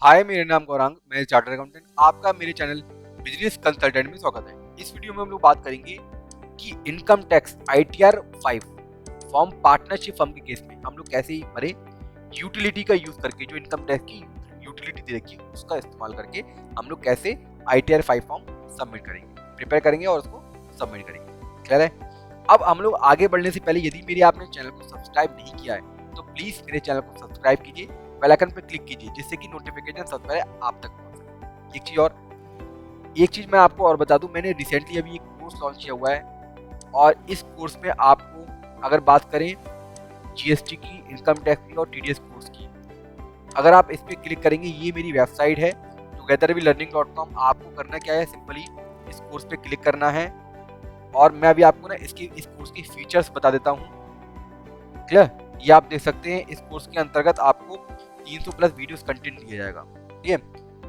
हाय, मेरा नाम गौरांग, मैं चार्टर्ड अकाउंटेंट। आपका मेरे चैनल बिजनेस कंसल्टेंट में स्वागत है। इस वीडियो में हम लोग बात करेंगे कि income tax ITR 5 form partnership firm के केस में हम लोग कैसे भरें। यूटिलिटी का यूज करके, जो इनकम टैक्स की यूटिलिटी दे रखी है उसका इस्तेमाल करके हम लोग कैसे ITR 5 फॉर्म सबमिट करेंगे, प्रिपेयर करेंगे और उसको सबमिट करेंगे। क्लियर है? अब हम लोग आगे बढ़ने से पहले यदि मेरे आपने चैनल को सब्सक्राइब नहीं किया है तो प्लीज मेरे चैनल को सब्सक्राइब कीजिए, बेल आइकन पे क्लिक कीजिए, जिससे कि नोटिफिकेशन सबसे पहले आप तक पहुंच सके। एक चीज मैं आपको और बता दूं, मैंने रिसेंटली अभी एक कोर्स लॉन्च किया हुआ है और इस कोर्स में आपको अगर बात करें GST की, इनकम टैक्स की और TDS कोर्स की, अगर आप इस पर क्लिक करेंगे, ये मेरी वेबसाइट है togetherwithlearning.com। आपको करना क्या है, सिंपली इस कोर्स पे क्लिक करना है और मैं अभी आपको ना इस कोर्स की फीचर्स बता देता हूँ। क्लियर? ये आप देख सकते हैं, इस कोर्स के अंतर्गत आपको 300 प्लस वीडियोस कंटेंट दिया जाएगा। ठीक है,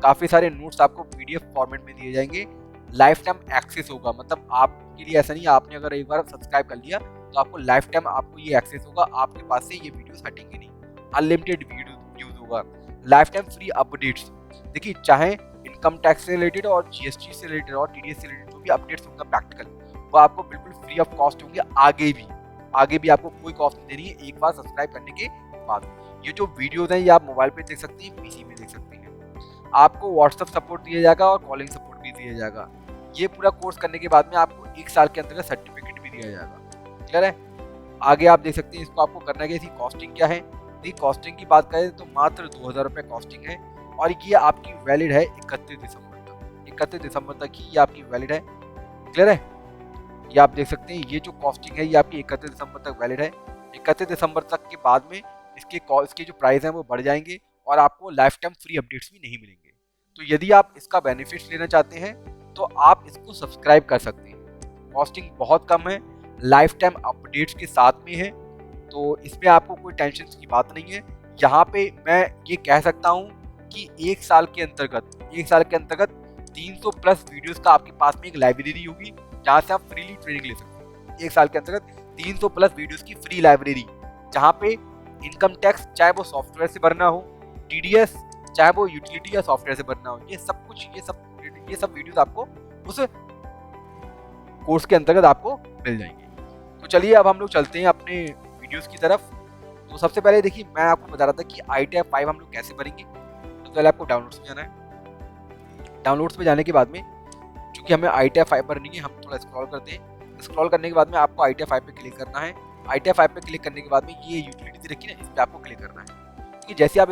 काफी सारे नोट्स आपको PDF फॉर्मेट में दिए जाएंगे। लाइफ टाइम एक्सेस होगा, मतलब आपके लिए ऐसा नहीं है, आपने अगर एक बार सब्सक्राइब कर लिया तो आपको लाइफ टाइम आपको ये एक्सेस होगा, आपके पास से ये वीडियोस हटेंगे नहीं। अनलिमिटेड वीडियो यूज होगा, लाइफ टाइम फ्री अपडेट्स। देखिए, चाहे इनकम टैक्स से रिलेटेड और GST से रिलेटेड और TDS से रिलेटेड जो भी अपडेट्स होंगे प्रैक्टिकल, वो आपको बिल्कुल फ्री ऑफ कॉस्ट होंगे। आगे भी आपको कोई कॉस्ट नहीं देनी है एक बार सब्सक्राइब करने के बाद। ये जो वीडियोस हैं ये आप मोबाइल पे देख सकते हैं, PC में देख सकते हैं। आपको WhatsApp सपोर्ट दिया जाएगा और कॉलिंग सपोर्ट भी दिया जाएगा। ये पूरा कोर्स करने के बाद में आपको 1 साल के अंदर सर्टिफिकेट भी दिया जाएगा। क्लियर है? आगे आप देख सकते हैं, इसको आपको करना है कि इसकी कॉस्टिंग क्या है। कॉस्टिंग की बात करें तो मात्र 2000 रुपये कॉस्टिंग है और ये आपकी वैलिड है 31 दिसंबर तक। 31 दिसंबर तक ही ये आपकी वैलिड है। क्लियर है? ये आप देख सकते हैं, ये जो कॉस्टिंग है ये आपकी 31 दिसंबर तक वैलिड है। 31 दिसंबर तक के बाद में इसके जो प्राइस हैं वो बढ़ जाएंगे और आपको लाइफ टाइम फ्री अपडेट्स भी नहीं मिलेंगे। तो यदि आप इसका बेनिफिट्स लेना चाहते हैं तो आप इसको सब्सक्राइब कर सकते हैं। कॉस्टिंग बहुत कम है, लाइफ टाइम अपडेट्स के साथ में है, तो इसमें आपको कोई टेंशन की बात नहीं है। यहाँ पे मैं ये कह सकता हूँ कि 1 साल के अंतर्गत 300 प्लस वीडियोस का आपके पास में एक लाइब्रेरी होगी जहाँ से आप फ्रीली ट्रेनिंग ले सकते हैं। 1 साल के अंतर्गत 300 प्लस वीडियोस की फ्री लाइब्रेरी, जहाँ पे इनकम टैक्स चाहे वो सॉफ्टवेयर से भरना हो, TDS चाहे वो यूटिलिटी या सॉफ्टवेयर से भरना हो, ये सब वीडियोस आपको उस कोर्स के अंतर्गत आपको मिल जाएंगे। तो चलिए अब हम लोग चलते हैं अपने वीडियोस की तरफ। तो सबसे पहले देखिए, मैं आपको बता रहा था कि ITR 5 हम लोग कैसे भरेंगे। तो पहले आपको डाउनलोड्स में जाना है। डाउनलोड्स में जाने के बाद में क्योंकि हमें ITR 5 भरनी है, हम थोड़ा स्क्रॉल करते हैं। स्क्रॉल करने के बाद में आपको ITR 5 पे क्लिक करना है। ITR 5 पे क्लिक करने के बाद में ये यूटिलिटी रखी ना, इस पे आपको क्लिक करना है। क्योंकि जैसे आप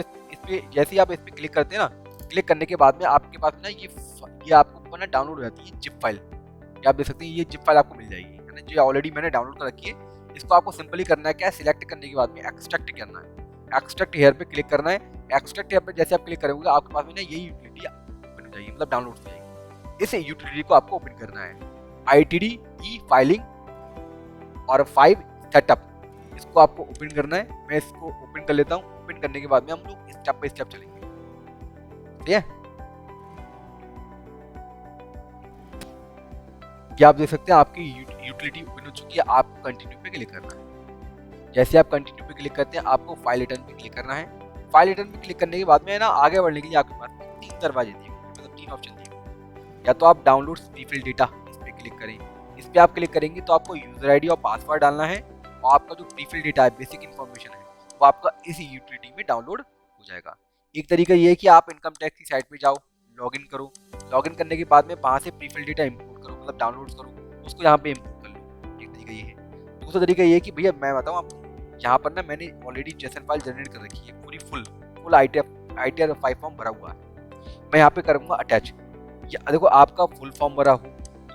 इस पे क्लिक करते हैं ना, क्लिक करने के बाद में आपके पास ना ये आपको ना डाउनलोड हो जाती है जिप फाइल। ये आप देख सकते हैं, ये जिप फाइल आपको मिल जाएगी, है ना, जो ऑलरेडी मैंने डाउनलोड कर रखी है। इसको आपको सिंपली करना है क्या, सिलेक्ट करने के बाद में एक्सट्रैक्ट करना है। एक्सट्रैक्ट हेयर पे क्लिक करना है। एक्सट्रैक्ट हेयर पे जैसे आप क्लिक करोगे आपके पास में ना ये यूटिलिटी ओपन हो जाएगी, मतलब डाउनलोड हो जाएगी। इस यूटिलिटी को आपको ओपन करना है। ITD ई फाइलिंग और 5 सेटअप, इसको आपको ओपन करना है। मैं इसको ओपन कर लेता हूँ। ओपन करने के बाद में हम लोग स्टेप बाय स्टेप चलेंगे। ठीक है, ये आप देख सकते हैं आपकी यूटिलिटी ओपन हो चुकी है। आपको कंटिन्यू पे क्लिक करना है। जैसे आप कंटिन्यू पे क्लिक करते हैं आपको फाइल रिटर्न पे क्लिक करना है। फाइल रिटर्न पे क्लिक करने के बाद में ना आगे बढ़ने के लिए आपके पास 3 दरवाजे दिए होंगे, मतलब 3 ऑप्शन दिए होंगे। या तो आप डाउनलोड प्रीफिल डेटा, इस पे क्लिक करें। इस पे आप क्लिक करेंगे तो आपको यूजर ID और पासवर्ड डालना है और आपका जो प्रीफिल डेटा है, बेसिक इन्फॉर्मेशन है, वो आपका इस यूटिलिटी में डाउनलोड हो जाएगा। एक तरीका ये है कि आप इनकम टैक्स की साइट पे जाओ, लॉगिन करो। लॉगिन करने के बाद में वहाँ से प्रीफिल डेटा इंपोर्ट करो, मतलब डाउनलोड करो, उसको यहाँ पे इंपोर्ट कर लो। एक तरीका ये है। दूसरा तरीका ये है कि भैया मैं बताऊँ आपको, यहाँ पर ना मैंने ऑलरेडी JSON फाइल जनरेट कर रखी है, पूरी फुल ITR 5 फॉर्म भरा हुआ है। मैं यहाँ पे करूँगा अटैच। या देखो, आपका फुल फॉर्म भरा हो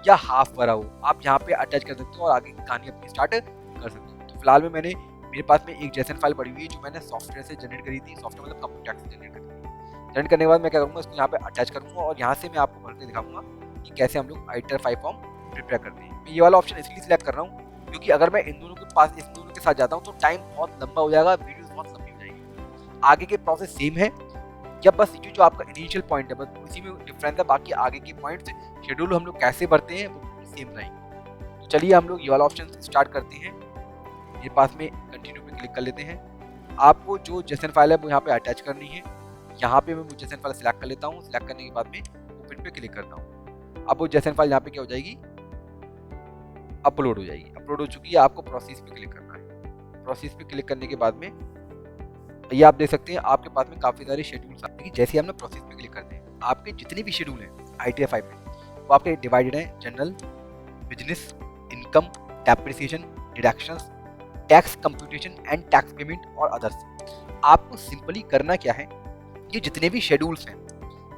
या हाफ भरा हो, आप यहाँ पे अटैच कर सकते हो और आगे की कहानी अपनी स्टार्ट कर सकते हो। तो फिलहाल में मेरे पास में एक JSON फाइल पड़ी हुई है जो मैंने सॉफ्टवेयर से जनरेट करी थी। सॉफ्टवेयर मतलब कंप्यूटर से जनरेट करी थी। जनरेट करने के बाद मैं क्या करूँगा, इसको यहाँ पे अटैच करूँगा और यहाँ से मैं आपको भर के दिखाऊंगा कि कैसे हम लोग ITR 5 फॉर्म प्रिपेयर करते हैं। मैं ये वाला ऑप्शन इसलिए सिलेक्ट कर रहा हूँ क्योंकि अगर मैं इन दोनों के साथ जाता हूँ तो टाइम बहुत लंबा हो जाएगा, वीडियो बहुत लंबी हो जाएगी। आगे के प्रोसेस सेम है, या बस जो आपका इनिशियल पॉइंट है बस उसी में डिफरेंस है, बाकी आगे के पॉइंट्स शेड्यूल हम लोग कैसे भरते हैं वो सेम रहेंगे। तो चलिए हम लोग ये वाला ऑप्शन स्टार्ट करते हैं। मेरे पास में कंटिन्यू पे क्लिक कर लेते हैं। आपको जो JSON फाइल है वो यहाँ पे अटैच करनी है। यहाँ पे मैं वो जेसन फाइल सिलेक्ट कर लेता हूँ। सिलेक्ट करने के बाद में ओपन पे क्लिक करता हूँ। अब वो जेसन फाइल यहाँ पे क्या हो जाएगी, अपलोड हो जाएगी। अपलोड हो चुकी है, आपको प्रोसेस पे क्लिक करना है। प्रोसेस पे क्लिक करने के बाद में ये आप देख सकते हैं आपके पास में काफ़ी सारे शेड्यूल्स आते हैं। जैसे ही हमने प्रोसेस पे क्लिक करते हैं, आपके जितने भी शेड्यूल हैं ITR 5 में वो आपके डिवाइडेड हैं general, business, income, depreciation, deductions, tax computation and tax payment और अदर्स। आपको सिंपली करना क्या है, ये जितने भी शेड्यूल्स हैं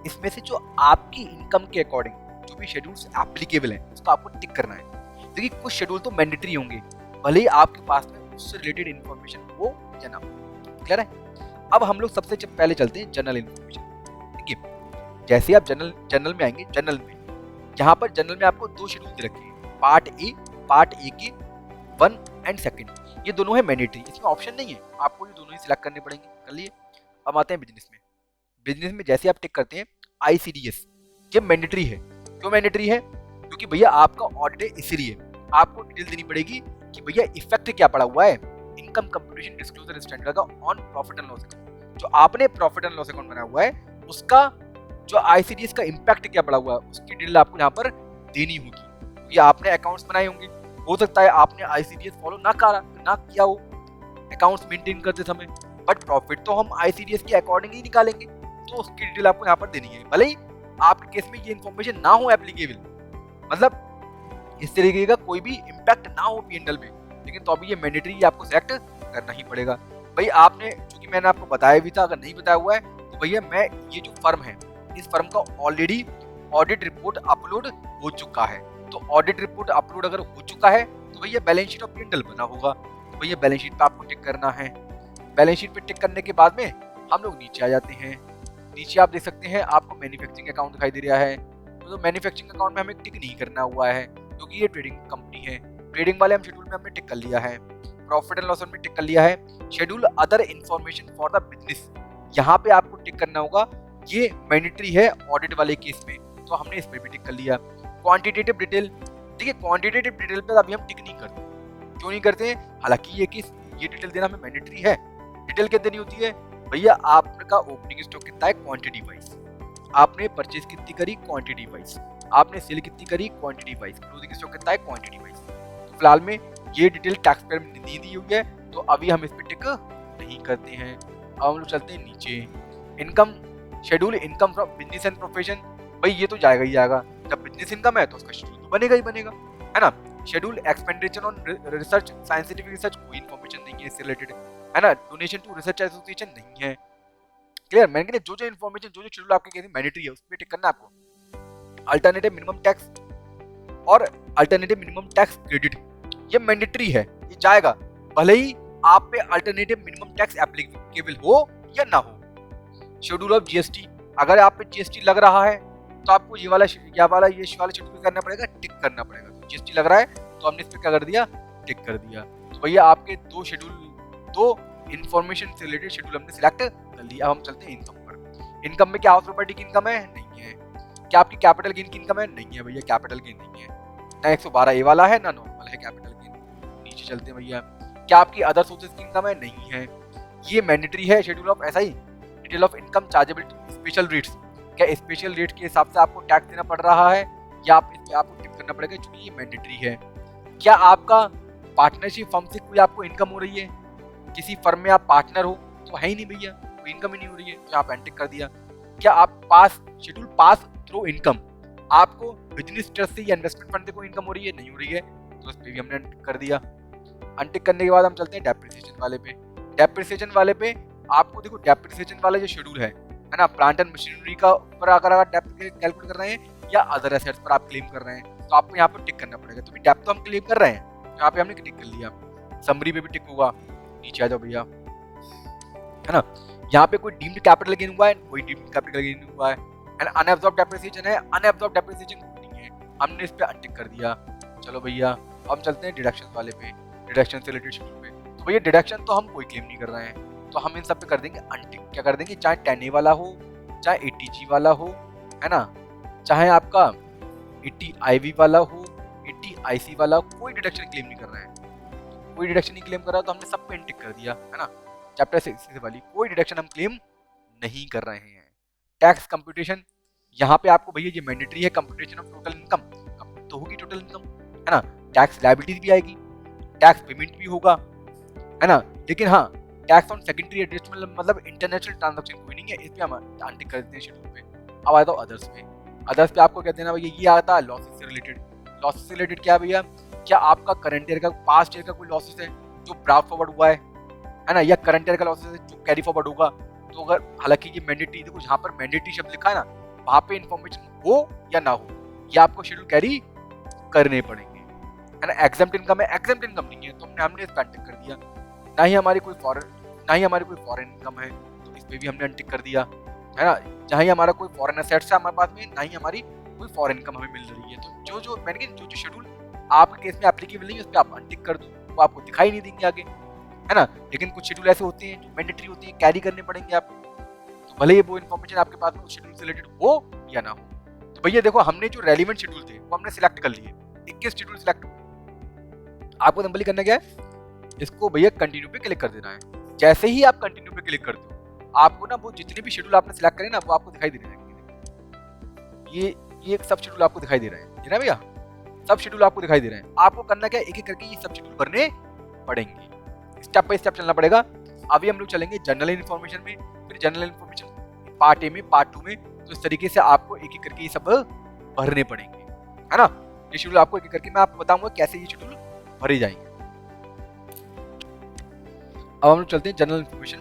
इसमें से जो आपकी इनकम के अकॉर्डिंग जो भी शेड्यूल्स एप्लीकेबल हैं उसको आपको टिक करना है। देखिए कुछ शेड्यूल तो मैंडेटरी होंगे, भले ही आपके पास में उससे रिलेटेड इन्फॉर्मेशन हो या ना हो। क्लियर है? अब हम लोग सबसे पहले चलते हैं जनरल इन्फॉर्मेशन। ठीक है, जैसे आप जनरल में आएंगे, जनरल में यहाँ पर जनरल में आपको 2 शेड्यूल दे रखे हैं, पार्ट ए के 1 एंड 2। ये दोनों है मैंडेटरी, इसमें ऑप्शन नहीं है, आपको ये दोनों ही सिलेक्ट करने पड़ेंगे। कर लिए। अब आते हैं बिजनेस में। बिजनेस में जैसे आप टिक करते हैं ICDS, ये मैंडेटरी है। क्यों मैंडेटरी है? क्योंकि भैया आपका ऑडिट है, इसीलिए आपको डिटेल देनी पड़ेगी कि भैया इफेक्ट क्या पड़ा हुआ है इनकम कंप्यूटेशन डिस्क्लोजर स्टैंडर्ड का on profit and loss account. जो आपने प्रॉफिट एंड लॉस अकाउंट बनाया हुआ है उसका जो ICDS का इम्पैक्ट क्या पड़ा हुआ है उसकी डिटेल आपको यहाँ पर देनी होगी। क्योंकि आपने अकाउंट्स बनाए होंगे, हो सकता है आपने ICDS फॉलो ना किया हो अकाउंट्स मेंटेन करते समय, बट प्रॉफिट तो हम ICDS के अकॉर्डिंग ही निकालेंगे, तो उसकी डिटेल आपको यहाँ पर देनी है। भले ही आपके केस में ये इन्फॉर्मेशन ना हो एप्लीकेबल, मतलब इस तरीके का कोई भी इम्पैक्ट ना हो P&L में, लेकिन तो अभी ये मैंडेटरी आपको सेलेक्ट करना ही पड़ेगा। भाई आपने, चूंकि मैंने आपको बताया भी था, अगर नहीं बताया हुआ है तो भैया मैं ये जो फर्म है इस फर्म का ऑलरेडी ऑडिट रिपोर्ट अपलोड हो चुका है। तो ऑडिट रिपोर्ट अपलोड अगर हो चुका है तो भैया बैलेंस शीट और P&L बना होगा, तो भैया बैलेंस शीट पे आपको टिक करना है। बैलेंस शीट पे टिक करने के बाद में हम लोग नीचे आ जाते हैं। नीचे आप देख सकते हैं आपको मैन्युफैक्चरिंग अकाउंट दिखाई दे रहा है, तो मैन्युफैक्चरिंग अकाउंट में हमें टिक नहीं करना हुआ है क्योंकि ये ट्रेडिंग कंपनी है। ट्रेडिंग वाले हम शेड्यूल में हमने टिक कर लिया है। प्रॉफिट एंड लॉस में टिक कर लिया है। Schedule other information for the business, यहाँ पे आपको टिक करना होगा, ये मैंडेटरी है ऑडिट वाले केस में, तो हमने इस पर भी टिक कर लिया। क्वांटिटेटिव डिटेल, देखिए क्वांटिटेटिव डिटेल पे अभी हम टिक नहीं करते। क्यों नहीं करते हैं? हालांकि ये डिटेल देना हमें मैंडेटरी है। डिटेल क्या देनी होती है? भैया आपका ओपनिंग स्टॉक कितना है क्वांटिटी वाइज, आपने परचेज कितनी करी क्वांटिटी वाइज, आपने सेल कितनी करी क्वांटिटी वाइज, क्लोजिंग स्टॉक कितना है क्वांटिटी वाइज। तो फिलहाल में ये डिटेल टैक्स पेयर में नहीं दी हुई है, तो अभी हम इस पे टिक नहीं करते हैं। अब हम लोग चलते हैं नीचे। Income schedule, income from business and profession, भाई ये तो जाएगा ही जाएगा। जब बिजनेस इनकम है तो उसका शेड्यूल तो बनेगा ही बनेगा, है ना। Schedule expenditure on research, scientific research, कोई इन्फॉर्मेशन नहीं है इससे रिलेटेड, है ना। डोनेशन टू रिसर्च एसोसिएशन नहीं है। क्लियर? मैंने जो इन्फॉर्मेशन, जो शेड्यूल आपके केस में मैंडेटरी है उस पर टिक करना है आपको। अल्टरनेटिव मिनिमम टैक्स और अल्टरनेटिव मिनिमम टैक्स क्रेडिट, ये मैंडेटरी है, ये जाएगा भले ही आप पे अल्टरनेटिव मिनिमम टैक्स एप्लीकेबल हो या ना हो। शेड्यूल ऑफ GST, अगर आप पे GST लग रहा है तो आपको ये वाला शेड्यूल करना पड़ेगा, टिक करना पड़ेगा। तो GST लग रहा है तो हमने इस पे क्या कर दिया, टिक कर दिया। तो भैया आपके 2 शेड्यूल, 2 इन्फॉर्मेशन से रिलेटेड शेड्यूल हमने सिलेक्ट कर लिया। अब हम चलते हैं इनकम पर। इनकम में क्या हाउस प्रॉपर्टी की इनकम है? नहीं है। क्या आपकी कैपिटल गेन की इनकम है? नहीं है भैया, कैपिटल गेन नहीं है। ना 112A वाला है, ना नॉर्मल है कैपिटल गेन। नीचे चलते हैं भैया। क्या आपकी अदर सोर्सेज की इनकम है? नहीं है। ये मैंडेटरी है। Schedule of SI, detail of income chargeable special rates, क्या स्पेशल रेट के हिसाब से आपको टैक्स देना पड़ रहा है या आप इस पे आपको टिक करना पड़ेगा क्योंकि ये मैंडेटरी है। क्या आपका पार्टनरशिप फर्म से कोई आपको इनकम हो रही है? किसी फर्म में आप पार्टनर हो तो है ही नहीं भैया, कोई इनकम ही नहीं हो रही है, तो यहाँ पे अनटिक कर दिया। क्या आप शेड्यूल पास थ्रू इनकम, आपको बिजनेस ट्रस्ट से या इन्वेस्टमेंट फंड से कोई इनकम हो रही है? नहीं हो रही है, तो इस पे भी हमने अनटिक कर दिया। अनटिक करने के बाद हम चलते हैं डेप्रिसिएशन वाले पे। डेप्रिसिएशन वाले पे आपको देखो, डेप्रिसिएशन वाला जो शेड्यूल है ना, प्लांट एंड मशीनरी का ऊपर अगर आप डेप्थ कैलकुलेट कर रहे हैं या अदर एसेट्स पर आप क्लेम कर रहे हैं तो आपको यहाँ पर टिक करना पड़ेगा। तो डेप्थ तो हम क्लेम कर रहे हैं, यहाँ पे हमने टिक कर लिया। समरी पे भी टिक होगा। नीचे आ जाओ भैया, है ना। यहाँ पे कोई डीम्ड कैपिटल गेन हुआ है? कोई डीम्ड कैपिटल गेन हुआ है। एंड अनअब्सॉर्ब्ड डेप्रिसिएशन है? अनअब्सॉर्ब्ड डेप्रिसिएशन नहीं है, हमने इस पे अनटिक कर दिया। चलो भैया अब हम चलते हैं डिडक्शन वाले पे, डिडक्शन से रिलेटेड शेड्यूल पे। तो भैया डिडक्शन तो हम कोई क्लेम नहीं कर रहे हैं, तो हम इन सब पे कर देंगे अनटिक। क्या कर देंगे? चाहे 10A वाला हो, चाहे 80G वाला हो, है ना, चाहे आपका 80IV वाला हो, 80IC वाला हो, कोई डिडक्शन क्लेम नहीं कर रहा है। कोई डिडक्शन नहीं क्लेम कर रहा तो हमने सब पे अनटिक कर दिया, है ना। चैप्टर 6 वाली कोई डिडक्शन हम क्लेम नहीं कर रहे हैं। टैक्स कंप्यूटेशन, यहाँ पे आपको भैया ये मैंडेटरी है, computation of total income, compute तो होगी टोटल इनकम, है ना। टैक्स लायबिलिटीज भी आएगी, टैक्स पेमेंट भी होगा, है ना। लेकिन हाँ, टैक्स ऑन सेकेंडरी एडजस्टमेंट मतलब इंटरनेशनल ट्रांजैक्शन कोई नहीं है, इस पे हम अनटिक कर देते हैं शेड्यूल पे। अब आता हूँ अदर्स पे। अदर्स पे आपको कहते हैं ना भैया, ये आता है लॉसेस से रिलेटेड। लॉसेस से रिलेटेड क्या भैया, क्या आपका करंट ईयर का, पास्ट ईयर का कोई लॉसेस है जो ब्राउट फॉरवर्ड हुआ है ना, या करंट ईयर का लॉसेस है जो कैरी फॉरवर्ड होगा। तो अगर हालांकि ये मैंडेटरी, देखो जहाँ पर मैंडेटरी शब्द लिखा है ना, वहाँ पे इन्फॉर्मेशन हो या ना हो, ये आपको शेड्यूल कैरी करने पड़ेंगे, है ना। एग्जम्प्ट इनकम है, एग्जम्प्ट इनकम नहीं है तो हमने इसका अनटिक कर दिया। ना ही हमारी कोई फॉरेन इनकम है तो इस पे भी हमने अनटिक कर दिया, है ना। जहाँ ही हमारा कोई फॉरेन एसेट्स है हमारे पास में, ना ही हमारी कोई फॉरेन इनकम हमें मिल रही है। तो जो मैंने कहा, जो शेड्यूल आपके केस में एप्लीकेबल नहीं है उस पर आप अनटिक कर दो, वो आपको दिखाई नहीं देंगे आगे, है ना। लेकिन कुछ शेड्यूल ऐसे होते हैं जो मैंडेटरी होती है, कैरी करने पड़ेंगे आपको, तो भले ही वो इन्फॉर्मेशन आपके पास में उस शेड्यूल से रिलेटेड हो या ना हो। तो भैया देखो, हमने जो रेलिवेंट शेड्यूल थे वो हमने सिलेक्ट कर लिए, 21 शेड्यूल सिलेक्ट हुए। आपको सिंपली करना क्या है, इसको भैया कंटिन्यू पे क्लिक कर देना है। जैसे ही आप कंटिन्यू पे क्लिक करते हो, आपको ना वो जितने भी शेड्यूल आपने सिलेक्ट करे ना, वो आपको दिखाई दे रहे हैं। ये सब शेड्यूल आपको दिखाई दे रहे हैं, ना भैया, सब शेड्यूल आपको दिखाई दे रहे हैं। आपको करना क्या है, एक एक करके ये सब शेड्यूल भरने पड़ेंगे, स्टेप बाय स्टेप चलना पड़ेगा। अभी हम लोग चलेंगे जनरल इन्फॉर्मेशन में, फिर जनरल इन्फॉर्मेशन पार्ट ए में, पार्ट 2 में। तो इस तरीके से आपको एक एक करके ये सब भरने पड़ेंगे, है ना। ये शेड्यूल आपको एक एक करके मैं आपको बताऊंगा कैसे ये शेड्यूल भरे जाएंगे। अब हम लोग चलते हैं जनरल इन्फॉर्मेशन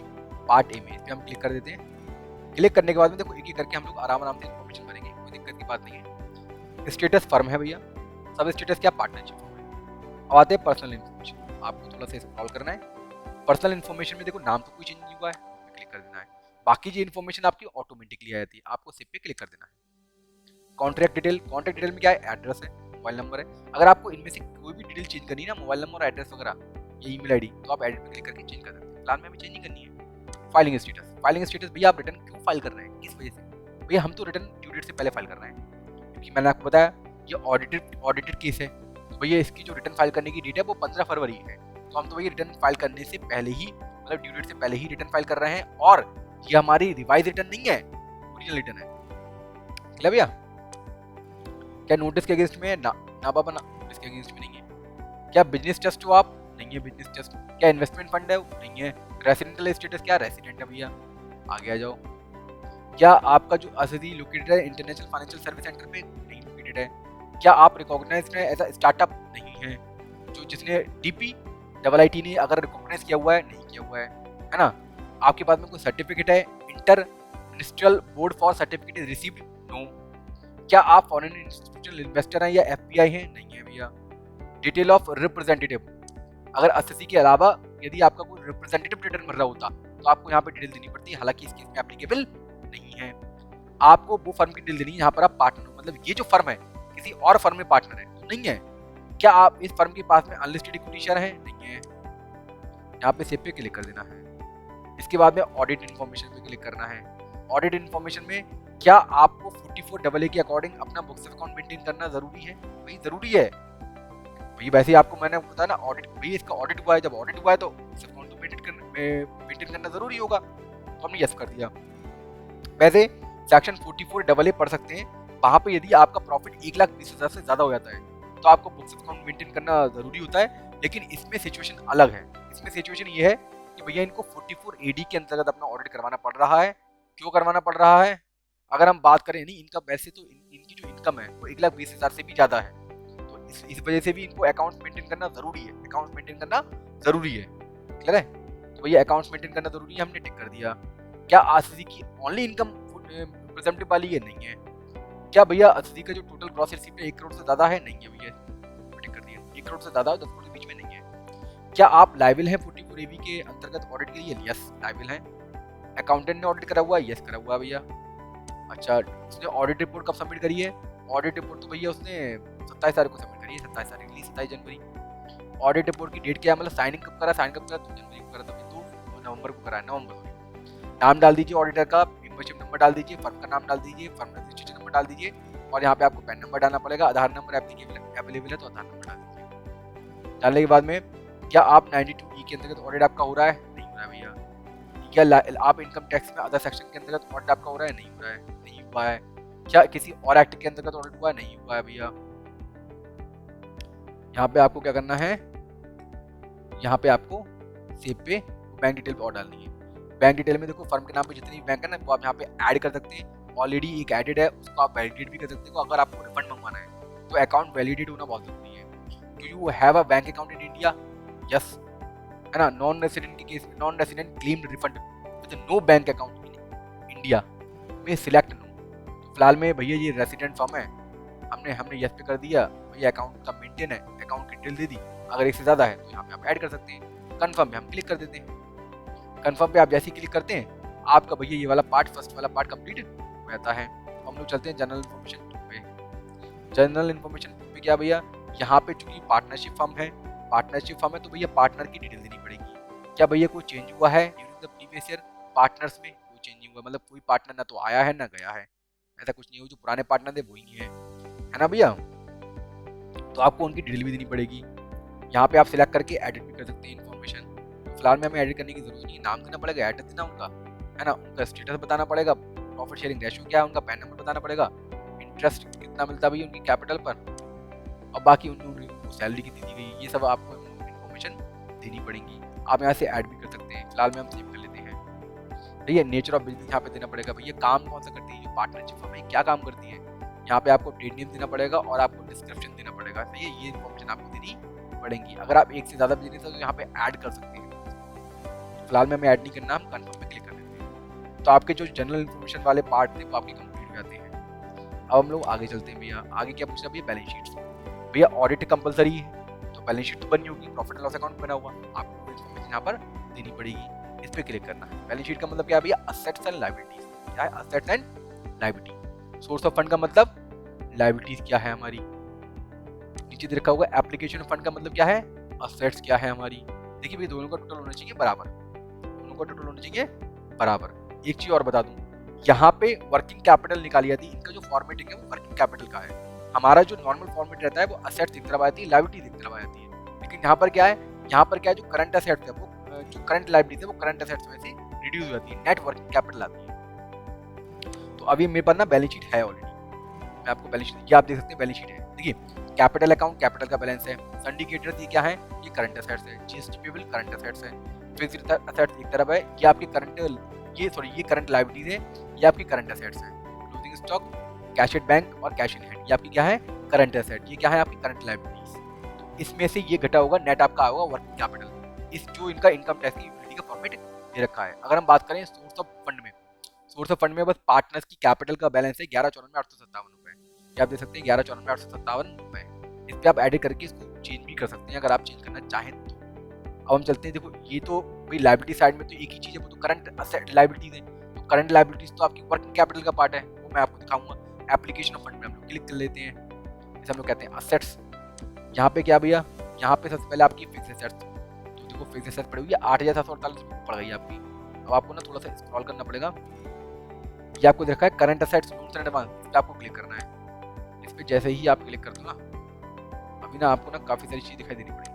पार्ट ए में, इस पे हम क्लिक कर देते हैं। क्लिक करने के बाद में देखो, एक एक करके हम लोग आराम आराम से इन्फॉर्मेशन भरेंगे, कोई दिक्कत की बात नहीं है। स्टेटस फर्म है भैया, सब स्टेटस क्या, पार्टनरशिप है। अब आते हैं पर्सनल इन्फॉर्मेशन, आपको थोड़ा सा स्क्रॉल करना है। पर्सनल इन्फॉर्मेशन में देखो, नाम तो कोई चेंज नहीं हुआ है, क्लिक कर देना है। बाकी जो इन्फॉर्मेशन आपकी ऑटोमेटिकली आ जाती है, आपको सेव पे क्लिक कर देना है। कॉन्ट्रैक्ट डिटेल में क्या है, एड्रेस है, मोबाइल नंबर है। अगर आपको इनमें से कोई भी डिटेल चेंज करनी है ना, मोबाइल नंबर, एड्रेस वगैरह या ईमेल आईडी, तो आप एडिट पे क्लिक करके चेंज कर सकते हैं। प्लान में हमें चेंज नहीं करनी है। फाइलिंग स्टेटस भैया, आप रिटर्न क्यों फाइल कर रहे हैं, किस वजह से भैया, हम तो रिटर्न ड्यू डेट से पहले फाइल कर रहे हैं, क्योंकि मैंने आपको बताया ये ऑडिटेड केस है। तो भैया इसकी जो रिटर्न फाइल करने की डेट है वो 15 फरवरी है, तो हम तो भैया रिटर्न फाइल करने से पहले ही, मतलब ड्यू डेट से पहले ही रिटर्न फाइल कर रहे हैं। और ये हमारी रिवाइज रिटर्न नहीं है, ओरिजिनल रिटर्न है। क्लियर भैया। क्या नोटिस के अगेंस्ट में है, ना बाबा, ना नोटिस के अगेंस्ट में नहीं है। क्या बिजनेस ट्रस्ट हो आप, नहीं है बिजनेस ट्रस्ट। क्या इन्वेस्टमेंट फंड है, नहीं है। रेसिडेंटल स्टेटस क्या, रेसिडेंट है भैया, आगे आ जाओ। क्या आपका जो असेसी लोकेटेड है इंटरनेशनल फाइनेंशियल सर्विस सेंटर पे, नहीं लोकेटेड है। क्या आप रिकॉग्नाइज्ड है एज अ स्टार्टअप, नहीं है। जो जिसने DPIIT ने अगर रिकॉग्नाइज किया हुआ है, नहीं किया हुआ है ना। आपके पास में कोई सर्टिफिकेट है, inter ministerial board for certificate is received, no. क्या आप फॉरेन इंस्टीट्यूशनल इन्वेस्टर हैं या FPI हैं, नहीं है भैया। डिटेल ऑफ रिप्रेजेंटेटिव, अगर एसएससी के अलावा यदि आपका कोई रिप्रेजेंटेटिव रिटर्न भर रहा होता तो आपको यहाँ पे डिटेल देनी पड़ती है, हालांकि इस केस में एप्लीकेबल नहीं है। आपको वो फर्म की डिटेल देनी है जहाँ पर आप पार्टनर, मतलब ये जो फर्म है किसी और फर्म में पार्टनर है, तो नहीं है। क्या आप इस फर्म के पास में अनलिस्टेड इक्विटी शेयर है, नहीं है। यहाँ पे सेव पे क्लिक कर देना है। इसके बाद में ऑडिट इन्फॉर्मेशन पे क्लिक करना है। ऑडिट इन्फॉर्मेशन में क्या आपको 44AA के अकॉर्डिंग अपना बुक्स ऑफ अकाउंट मेंटेन करना जरूरी है, भाई जरूरी है भाई। वैसे ही आपको मैंने बताया ना, ऑडिट भाई इसका ऑडिट हुआ है, जब ऑडिट हुआ है तो बुक्स ऑफ अकाउंट तो मेंटेन करना जरूरी होगा, तो हमने यस कर दिया। वैसे सेक्शन 44AA पढ़ सकते हैं, वहाँ पे यदि आपका प्रॉफिट 1,20,000 से ज्यादा हो जाता है तो आपको बुक्स ऑफ अकाउंट मेंटेन करना जरूरी होता है। लेकिन इसमें सिचुएशन अलग है। इसमें सिचुएशन ये है कि भैया इनको 44AD के अंतर्गत अपना ऑडिट करवाना पड़ रहा है। क्यों करवाना पड़ रहा है, अगर हम बात करें नहीं, इनका वैसे तो इनकी जो इनकम है वो 1,20,000 से भी ज्यादा है, तो इस वजह से भी इनको अकाउंट मेंटेन करना जरूरी है। अकाउंट मेंटेन करना जरूरी है, क्लियर है। तो भैया अकाउंट्स मेंटेन करना जरूरी है, हमने टिक कर दिया। क्या आरसीसी की ओनली इनकम प्रेजेंटेबल वाली है, नहीं है। क्या भैया आरसीसी का जो टोटल ग्रॉस रिसीप्ट है 1 करोड़ से ज्यादा है, नहीं है भैया, टिक कर दिया। 1 करोड़ से ज्यादा है, 10 करोड़ के बीच में नहीं है। क्या आप लायबल हैं 44AB के अंतर्गत ऑडिट के लिए, यस लायबल हैं। अकाउंटेंट ने ऑडिट करा हुआ है, यस करा हुआ भैया। अच्छा, उसने ऑडिट रिपोर्ट कब सबमिट करी है, ऑडिट रिपोर्ट तो भैया उसने 27 तारीख को सबमिट करी है, 27 तारीख के लिए 27 जनवरी। ऑडिट रिपोर्ट की डेट क्या है, मतलब साइनिंग कब करा, साइन कब करा, 2 जनवरी को करा था, 2 नवंबर को करा है, नवंबर। नाम डाल दीजिए ऑडिटर का, मेंबरशिप नंबर डाल दीजिए, फर्म का नाम डाल दीजिए, फर्म रजिस्ट्रेशन नंबर डाल दीजिए, और यहाँ पे आपको पैन नंबर डालना पड़ेगा। आधार नंबर अवेलेबल है तो आधार नंबर डाल दीजिए। डालने के बाद में क्या आप 92E के अंतर्गत ऑडिट आपका हो रहा है, नहीं हो रहा है भैया, नहीं क्या आप इनकम टैक्स में अदर सेक्शन के अंतर्गत ऑडिट आपका हो रहा है, नहीं हो रहा है, नहीं हुआ है, क्या किसी और एक्ट के अंतर्गत ऑडिट हुआ है, नहीं हुआ है भैया। यहाँ पे आपको क्या करना है, यहाँ पे आपको सेव पे बैंक डिटेल पे और डालनी है। बैंक डिटेल में देखो फर्म के नाम पे जितनी बैंक है ना वो आप यहाँ पे ऐड कर सकते हैं। ऑलरेडी एक एडेड है, उसको आप वैलिडेट भी कर सकते हो। अगर आपको रिफंड मंगवाना है तो अकाउंट वैलिडेट होना बहुत जरूरी है। Do you have a bank account in India? Yes, है ना। नॉन रेसिडेंट के केस में non resident claimed refund with no bank account in India में सिलेक्ट नो। तो फिलहाल में भैया ये रेसिडेंट फर्म है, हमने यस पे कर दिया, भैया अकाउंट का मेंटेन है, अकाउंट की डिटेल दे दी। अगर एक से ज़्यादा है तो यहाँ पे आप ऐड कर सकते हैं। कन्फर्म पे हम क्लिक कर देते हैं। कन्फर्म पे आप जैसे ही क्लिक करते हैं आपका भैया ये वाला पार्ट, फर्स्ट वाला पार्ट कंप्लीट हो जाता है। हम लोग चलते हैं जनरल इन्फॉर्मेशन 2 पे। जनरल इन्फॉर्मेशन 2 पे क्या भैया, यहाँ पे चूंकि पार्टनरशिप फर्म है तो भैया पार्टनर की डिटेल देनी पड़ेगी। क्या भैया कोई चेंज हुआ है during the previous year? Partners में कोई चेंज नहीं हुआ, मतलब कोई पार्टनर ना तो आया है ना गया है, ऐसा कुछ नहीं हुआ। जो पुराने पार्टनर थे वही है ना भैया। तो आपको उनकी डिटेल भी देनी पड़ेगी। यहाँ पे आप सिलेक्ट करके एडिट भी कर सकते हैं इन्फॉर्मेशन। फिलहाल में हमें एडिट करने की जरूरत नहीं है। नाम देना पड़ेगा, एड्रेस देना उनका, है ना, उनका स्टेटस बताना पड़ेगा, प्रॉफिट शेयरिंग रेशियो क्या है उनका, पैन नंबर बताना पड़ेगा, इंटरेस्ट कितना मिलता है भैया उनकी कैपिटल पर, और बाकी उनको सैलरी कितनी दी गई, ये सब आपको इन्फॉर्मेशन देनी पड़ेगी। आप यहाँ से ऐड भी कर सकते हैं। फिलहाल में हम सेव कर लेते हैं। भैया नेचर ऑफ बिजनेस यहाँ पे देना पड़ेगा। भैया काम कौन सा करती है, जो पार्टनरशिप फर्म है क्या काम करती है, यहाँ पे आपको ट्रेड नेम देना पड़ेगा और आपको डिस्क्रिप्शन देना पड़ेगा। सही है, ये इन्फॉर्मेशन आपको देनी पड़ेंगी। अगर आप एक से ज़्यादा बिजनेस है तो यहाँ पे ऐड कर सकते हैं। फिलहाल में हमें ऐड नहीं करना, हम कन्फर्म पे क्लिक कर देते हैं। तो आपके जो जनरल इन्फॉर्मेशन वाले पार्ट थे वो आपके कंप्लीट हो जाते हैं। अब हम लोग आगे चलते हैं। भैया आगे क्या पूछना, भैया बैलेंस शीट। भैया ऑडिट कंपलसरी है तो बैलेंस शीट तो बननी होगी, प्रॉफिट एंड लॉस अकाउंट बना हुआ, आपको इन्फॉर्मेशन यहाँ पर देनी पड़ेगी। इस पे क्लिक करना है। बैलेंस शीट का मतलब क्या है भैया, असेट्स एंड लायबिलिटीज। क्या है, assets and liability. Source of fund का मतलब लायबिलिटीज क्या है हमारी, नीचे दे रखा होगा। एप्लीकेशन फंड का मतलब क्या है, असेट्स क्या है हमारी। देखिए भैया दोनों का टोटल होना चाहिए बराबर, दोनों का टोटल होना चाहिए बराबर। एक चीज और बता दूं, यहाँ पे वर्किंग कैपिटल निकाली जाती है, इनका जो फॉर्मेटिंग है वो वर्किंग कैपिटल का है। हमारा जो नॉर्मल फॉर्मेट रहता है वो असेट्स एक तरफ आ जाती है, लायबिलिटीज एक तरफ आ जाती है। लेकिन यहाँ पर क्या है, जो करंट असेट्स है वो जो करंट लायबिलिटीज है वो करंट असेट्स में से रिड्यूस हो जाती है, नेट वर्किंग कैपिटल आती है। तो अभी मेरे पास ना बैलेंस शीट है ऑलरेडी, मैं आपको बैलेंस शीट, ये आप देख सकते हैं बैलेंस शीट है। देखिए कैपिटल अकाउंट, कैपिटल का बैलेंस है। सिंडिकेटर्स ये क्या है, ये करंट असेट्स है। जीएसटी पेबल करंट असेट्स है। फिक्स्ड असेट्स एक तरफ है, ये आपके ये करंट लायबिलिटीज है, ये आपकी करंट असेट्स है। Closing stock, cash at bank और कैश इन हैंड, ये आपकी क्या है, करंट असेट। ये क्या है, आपकी करंट लायबिलिटीज। तो इसमें से ये घटा होगा, नेट आपका आएगा वर्किंग कैपिटल। इस जो इनका इनकम टैक्स की यूटिलिटी का फॉर्मेट दे रखा है। अगर हम बात करें सोर्स ऑफ फंड में, सोर्स ऑफ फंड में बस पार्टनर्स की कैपिटल का बैलेंस है 11,94,857 रुपए। ये आप देख सकते हैं 11,94,857 रुपए। इस पे आप एडिट करके इसको चेंज भी कर सकते हैं अगर आप चेंज करना चाहें तो। अब हम चलते हैं। देखो ये तो भाई लायबिलिटी साइड में तो एक ही चीज है, वो तो करंट असेट लायबिलिटीज है। तो करंट लायबिलिटीज तो आपकी वर्किंग कैपिटल का पार्ट है, वो मैं आपको दिखाऊंगा। एप्लीकेशन ऑफ फंड में हम लोग क्लिक कर लेते हैं। जैसे हम लोग कहते हैं असेट्स, यहाँ पे क्या भैया, यहाँ पे सबसे पहले आपकी फिक्स एसेट्स। तो देखो फिक्स एसेट्स पड़ी हुई है 8,748 पड़ गई आपकी। अब आपको ना थोड़ा सा स्क्रॉल करना पड़ेगा। ये आपको देखा है current assets loans and advance, इस पे आपको क्लिक करना है। इस पे जैसे ही आप क्लिक कर दो ना, अभी ना आपको ना काफी सारी चीज दिखाई देनी पड़ेगी।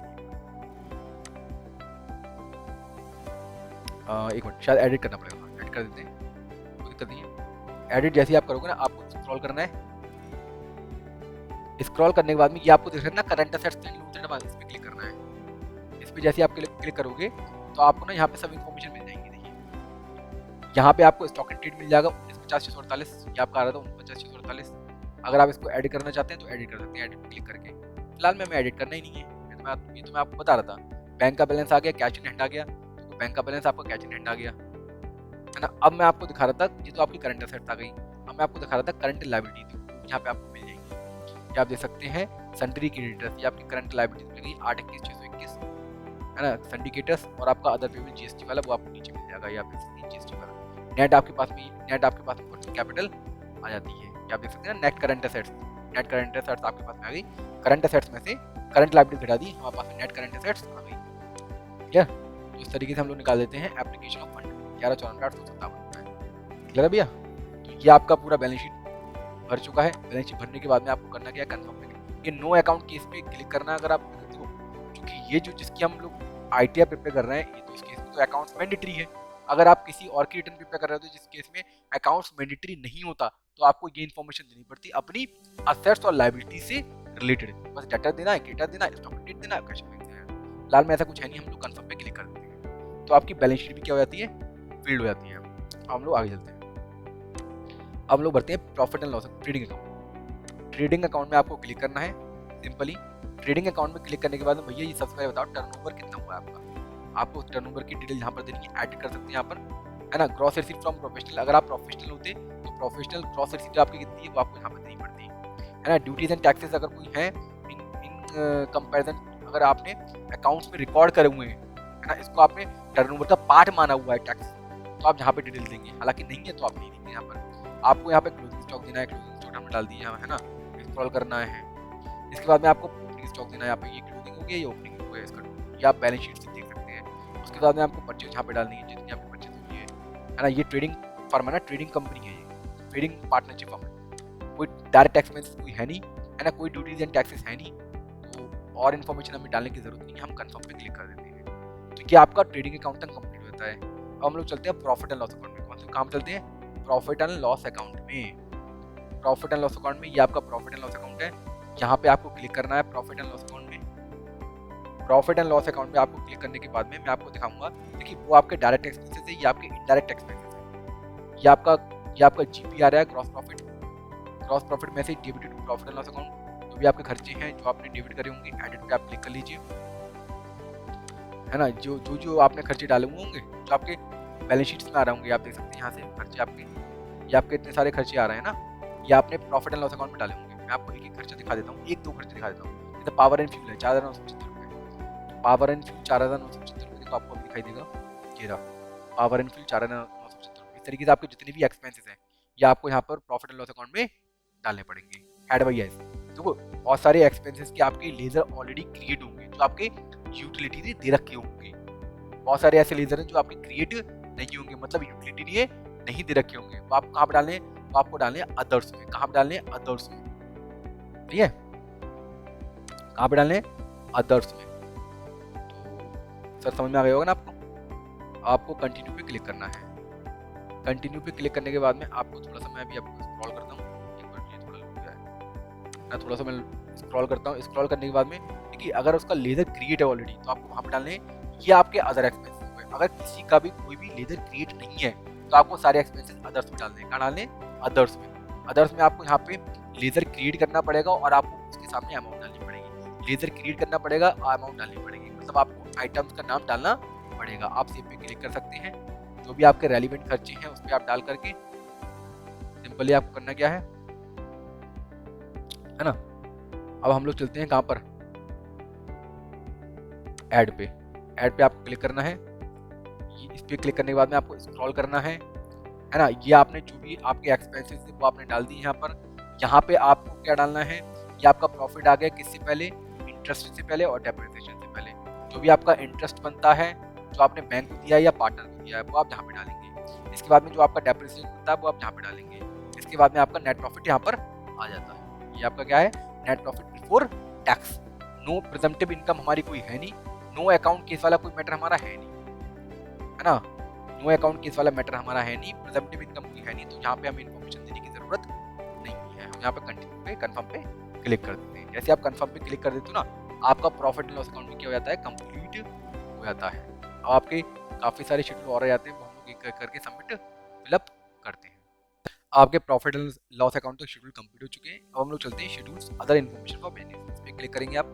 एक मिनट, शायद एडिट करना पड़ेगा, एडिट कर देते हैं, कोई दिक्कत नहीं है। एडिट जैसे ही आप करोगे ना, आपको स्क्रॉल करना है। स्क्रॉल करने के बाद में ये आपको दिख रहा है ना current assets and loans and advance, इस पे क्लिक करना है। इस पे जैसे ही आप क्लिक करोगे तो आपको ना यहाँ पे सब इन्फॉर्मेशन मिल जाएंगी। देखिए यहाँ पे आपको स्टॉक एंड ट्रेड मिल जाएगा 19,50,648, ये आपका आ रहा था 49,648। अगर आप इसको एडिट करना चाहते हैं तो एडिट कर सकते हैं, एडिट पे क्लिक करके। फिलहाल में हमें एडिट करना ही नहीं है, ये तो मैं आपको बता रहा था। बैंक का बैलेंस आ गया, कैश इन हैंड आ गया, तो बैंक का बैलेंस आपका कैश इन हैंड आ गया, है ना। अब मैं आपको दिखा रहा था, ये तो आपकी करंट असेट्स आ गई। अब मैं आपको दिखा रहा था करंट लायबिलिटी, यहाँ पे आपको मिल जाएगी। ये आप देख सकते हैं सन्ड्री क्रेडिटर्स, ये आपकी करंट लायबिलिटी मिल गई 8,21,621, है ना। सिंडिकेटर्स और आपका अदर पेबल जीएसटी वाला वो आपको नीचे मिल जाएगा, ये आप देख सकते हैं जीएसटी वाला। नेट आपके पास में वर्किंग कैपिटल आ जाती है, ये आप देख सकते हैं net current assets. Net current assets आपके पास में आ गई। करंट असेट्स में से करंट लायबिलिटी घटा दी, हमारे पास में नेट करंट असेट्स आ गई। ठीक है, तो इस तरीके से हम लोग निकाल देते हैं एप्लीकेशन ऑफ फंड 11,94,857 रुपए। क्लियर है भैया। तो ये आपका पूरा बैलेंस शीट भर चुका है। बैलेंस शीट भरने के बाद में आपको करना क्या है, कंफर्म पे ये नो अकाउंट केस पे क्लिक करना है। अगर आप क्योंकि ये जो जिसकी हम लोग आईटीआर प्रिपेयर कर रहे हैं, ये तो इस केस में तो अकाउंट मैंडेटरी है, अगर आप किसी और की रिटर्न प्रिपेयर कर रहे हो तो जिस केस में अकाउंट्स मैंडेटरी नहीं होता तो आपको ये इन्फॉर्मेशन देनी पड़ती अपनी असेट्स और लायबिलिटी से रिलेटेड। बस डेटा देना है, क्रेडिटर देना है, स्टॉक डेट देना है, कैश देना है। फिलहाल में ऐसा कुछ है नहीं, हम लोग कंफर्म पे क्लिक कर देते हैं तो आपकी बैलेंस शीट भी क्या हो जाती है, फील्ड हो जाती है। हम लोग आगे चलते हैं। अब लोग बढ़ते हैं profit and loss trading account. Trading account में आपको क्लिक करना है सिंपली। ट्रेडिंग अकाउंट में क्लिक करने के बाद भैया ये सबसे पहले बताओ टर्नओवर कितना हुआ है आपका। आपको टर्नओवर की डिटेल यहाँ पर देनी है, ऐड कर सकते हैं यहाँ पर, है ना। ग्रॉस रिसीट फ्रॉम प्रोफेशनल, अगर आप प्रोफेशनल होते तो प्रोफेशनल ग्रॉस रिसीट आपकी कितनी है वो आपको यहाँ पर देनी पड़ती है ना। ड्यूटीज एंड टैक्सेस अगर कोई है इन कंपैरिजन, अगर आपने अकाउंट्स में रिकॉर्ड करे हुए हैं, है ना, इसको आपने टर्नओवर का पार्ट माना हुआ है टैक्स, तो आप यहाँ पे डिटेल देंगे। हालांकि नहीं है तो आप नहीं देंगे। यहाँ पर आपको यहाँ पे क्लोजिंग स्टॉक देना है, क्लोजिंग स्टॉक हमने डाल दिया है ना, स्क्रॉल करना है। इसके बाद में आपको ओपनिंग स्टॉक देना है, यहाँ पे ये क्लोजिंग हो गया, ये ओपनिंग हो गया इसका, ये आप बैलेंस शीट से देख सकते हैं। उसके बाद में आपको परचेज यहाँ पे डालनी है, जितनी आपकी परचेज हुई है ना। ये ट्रेडिंग फर्म है ना, ट्रेडिंग कंपनी है, ये ट्रेडिंग पार्टनरशिप फर्म है, कोई डायरेक्ट टैक्स में कोई है नहीं, है ना, कोई ड्यूटीज एंड टैक्सेस है नहीं, तो और इन्फॉर्मेशन हमें डालने की जरूरत नहीं है, हम कंफर्म पे क्लिक कर देते हैं। तो ये आपका ट्रेडिंग अकाउंट तक कंप्लीट होता है। अब हम लोग चलते हैं प्रॉफिट एंड लॉस अकाउंट में। कौन से काम चलते हैं, प्रॉफिट एंड लॉस अकाउंट में। प्रॉफिट एंड लॉस अकाउंट में ये आपका प्रॉफिट एंड लॉस अकाउंट है, यहाँ पे आपको क्लिक करना है प्रॉफिट एंड लॉस अकाउंट में। प्रॉफिट एंड लॉस अकाउंट में आपको क्लिक करने के बाद में मैं आपको दिखाऊंगा, देखिए वो आपके डायरेक्ट एक्सपेंसेस है, ये आपके इनडायरेक्ट एक्सपेंसेस है। ये आपका जीपीआर है, ग्रॉस प्रॉफिट। ग्रॉस प्रॉफिट में से debited to profit and loss account, जो भी आपके खर्चे हैं जो आपने डेबिट करे होंगे, एडिट पे आप क्लिक कर लीजिए, है ना। जो आपने खर्चे डाले हुए होंगे, जो आपके बैलेंस शीट्स में आ रहे होंगे, आप देख सकते हैं यहाँ से खर्चे आपके, ये आपके इतने सारे खर्चे आ रहे हैं ना, ये आपने प्रॉफिट एंड लॉस अकाउंट में डाले होंगे। मैं आपको एक एक खर्चा दिखा देता हूँ, एक दो खर्चे दिखा देता हूँ। जैसे पावर एंड फ्यूल है 4,975 रुपये, पावर एंड फ्यूल 4,975 रुपये, देखो आपको अभी दिखाई देगा, ये रहा पावर एंड फ्यूल 4,975 रुपये। इस तरीके से आपके जितने भी एक्सपेंसेस हैं ये आपको यहाँ पर प्रॉफिट एंड लॉस अकाउंट में डालने पड़ेंगे, हेड बाई एस। देखो बहुत सारे एक्सपेंसेस के आपके लेजर ऑलरेडी क्रिएट होंगे, जो आपके यूटिलिटी से दे रखे होंगे। बहुत सारे ऐसे लेजर हैं जो आपके क्रिएट नहीं होंगे, मतलब यूटिलिटी लिए नहीं दे रखे होंगे, वो आप कहाँ पर डालें, वो आपको डालने अदर्स में। कहाँ पर डालने, अदर्स में, ठीक है, कहाँ पे डालने, अदर्स में। तो सर समझ में आ गया होगा ना आपको। आपको कंटिन्यू पे क्लिक करना है। कंटिन्यू पे क्लिक करने के बाद में आपको थोड़ा सा, मैं अभी आपको स्क्रॉल करता हूँ, एक मिनट, ये थोड़ा लंबा है ना, थोड़ा सा मैं स्क्रॉल करता हूँ। स्क्रॉल करने के बाद में देखिए अगर उसका लेजर क्रिएट है ऑलरेडी तो आपको वहाँ पे डालने, ये आपके अदर एक्सपेंसेस हुए। अगर किसी का भी कोई भी लेजर क्रिएट नहीं है तो आपको सारे एक्सपेंसेस अदर्स में डालने। कहाँ डालने, अदर्स में। अदर्स में आपको यहाँ पे लेजर क्रिएट करना पड़ेगा और आपको उसके सामने अमाउंट डालनी पड़ेगी। लेजर क्रिएट करना पड़ेगा, अमाउंट डालनी पड़ेगी, मतलब आपको आइटम्स का नाम डालना पड़ेगा। आप सेव पे क्लिक कर सकते हैं, जो भी आपके रेलिवेंट खर्चे हैं उस पर आप डाल करके सिंपली आपको करना क्या है ना। अब हम लोग चलते हैं कहाँ पर, ऐड पे। ऐड पे आपको क्लिक करना है। इस पे क्लिक करने के बाद में आपको स्क्रॉल करना है ना। ये आपने जो भी आपके एक्सपेंसेस थे वो आपने डाल दिए यहाँ पर। यहाँ पे आपको क्या डालना है, ये आपका प्रॉफिट आ गया किससे पहले, इंटरेस्ट से पहले और डेप्रिसिएशन से पहले। जो भी आपका इंटरेस्ट बनता है, जो आपने बैंक को दिया है या पार्टनर को दिया है, वो आप यहाँ पे डालेंगे। इसके बाद में जो आपका डेप्रिसिएशन बनता है वो आप यहाँ पे डालेंगे। इसके बाद में आपका नेट प्रॉफिट यहाँ पर आ जाता है। ये आपका क्या है, net profit before tax. No presumptive income हमारी कोई है नहीं, नो अकाउंट केस वाला कोई मैटर हमारा है नहीं, है ना। नो अकाउंट केस वाला मैटर हमारा है नहीं, प्रिजम्पटिव इनकम कोई है नहीं, तो यहाँ पे हमें इन्फॉर्मेशन देने की जरूरत नहीं है। हम यहाँ पे कंटिन्यू पे, कन्फर्म पे क्लिक कर देते हैं। जैसे आप कन्फर्म पे क्लिक कर देते हो ना, आपका प्रॉफिट एंड लॉस अकाउंट में क्या हो जाता है, कंप्लीट हो जाता है। अब आपके काफ़ी सारे शेड्यूल और आ जाते हैं, वो हम लोग एक करके सबमिट फिलअप करते हैं। आपके प्रॉफिट एंड लॉस अकाउंट तक शेड्यूल कंप्लीट हो चुके हैं। अब हम लोग चलते हैं schedules other information for business. इस पर क्लिक करेंगे आप।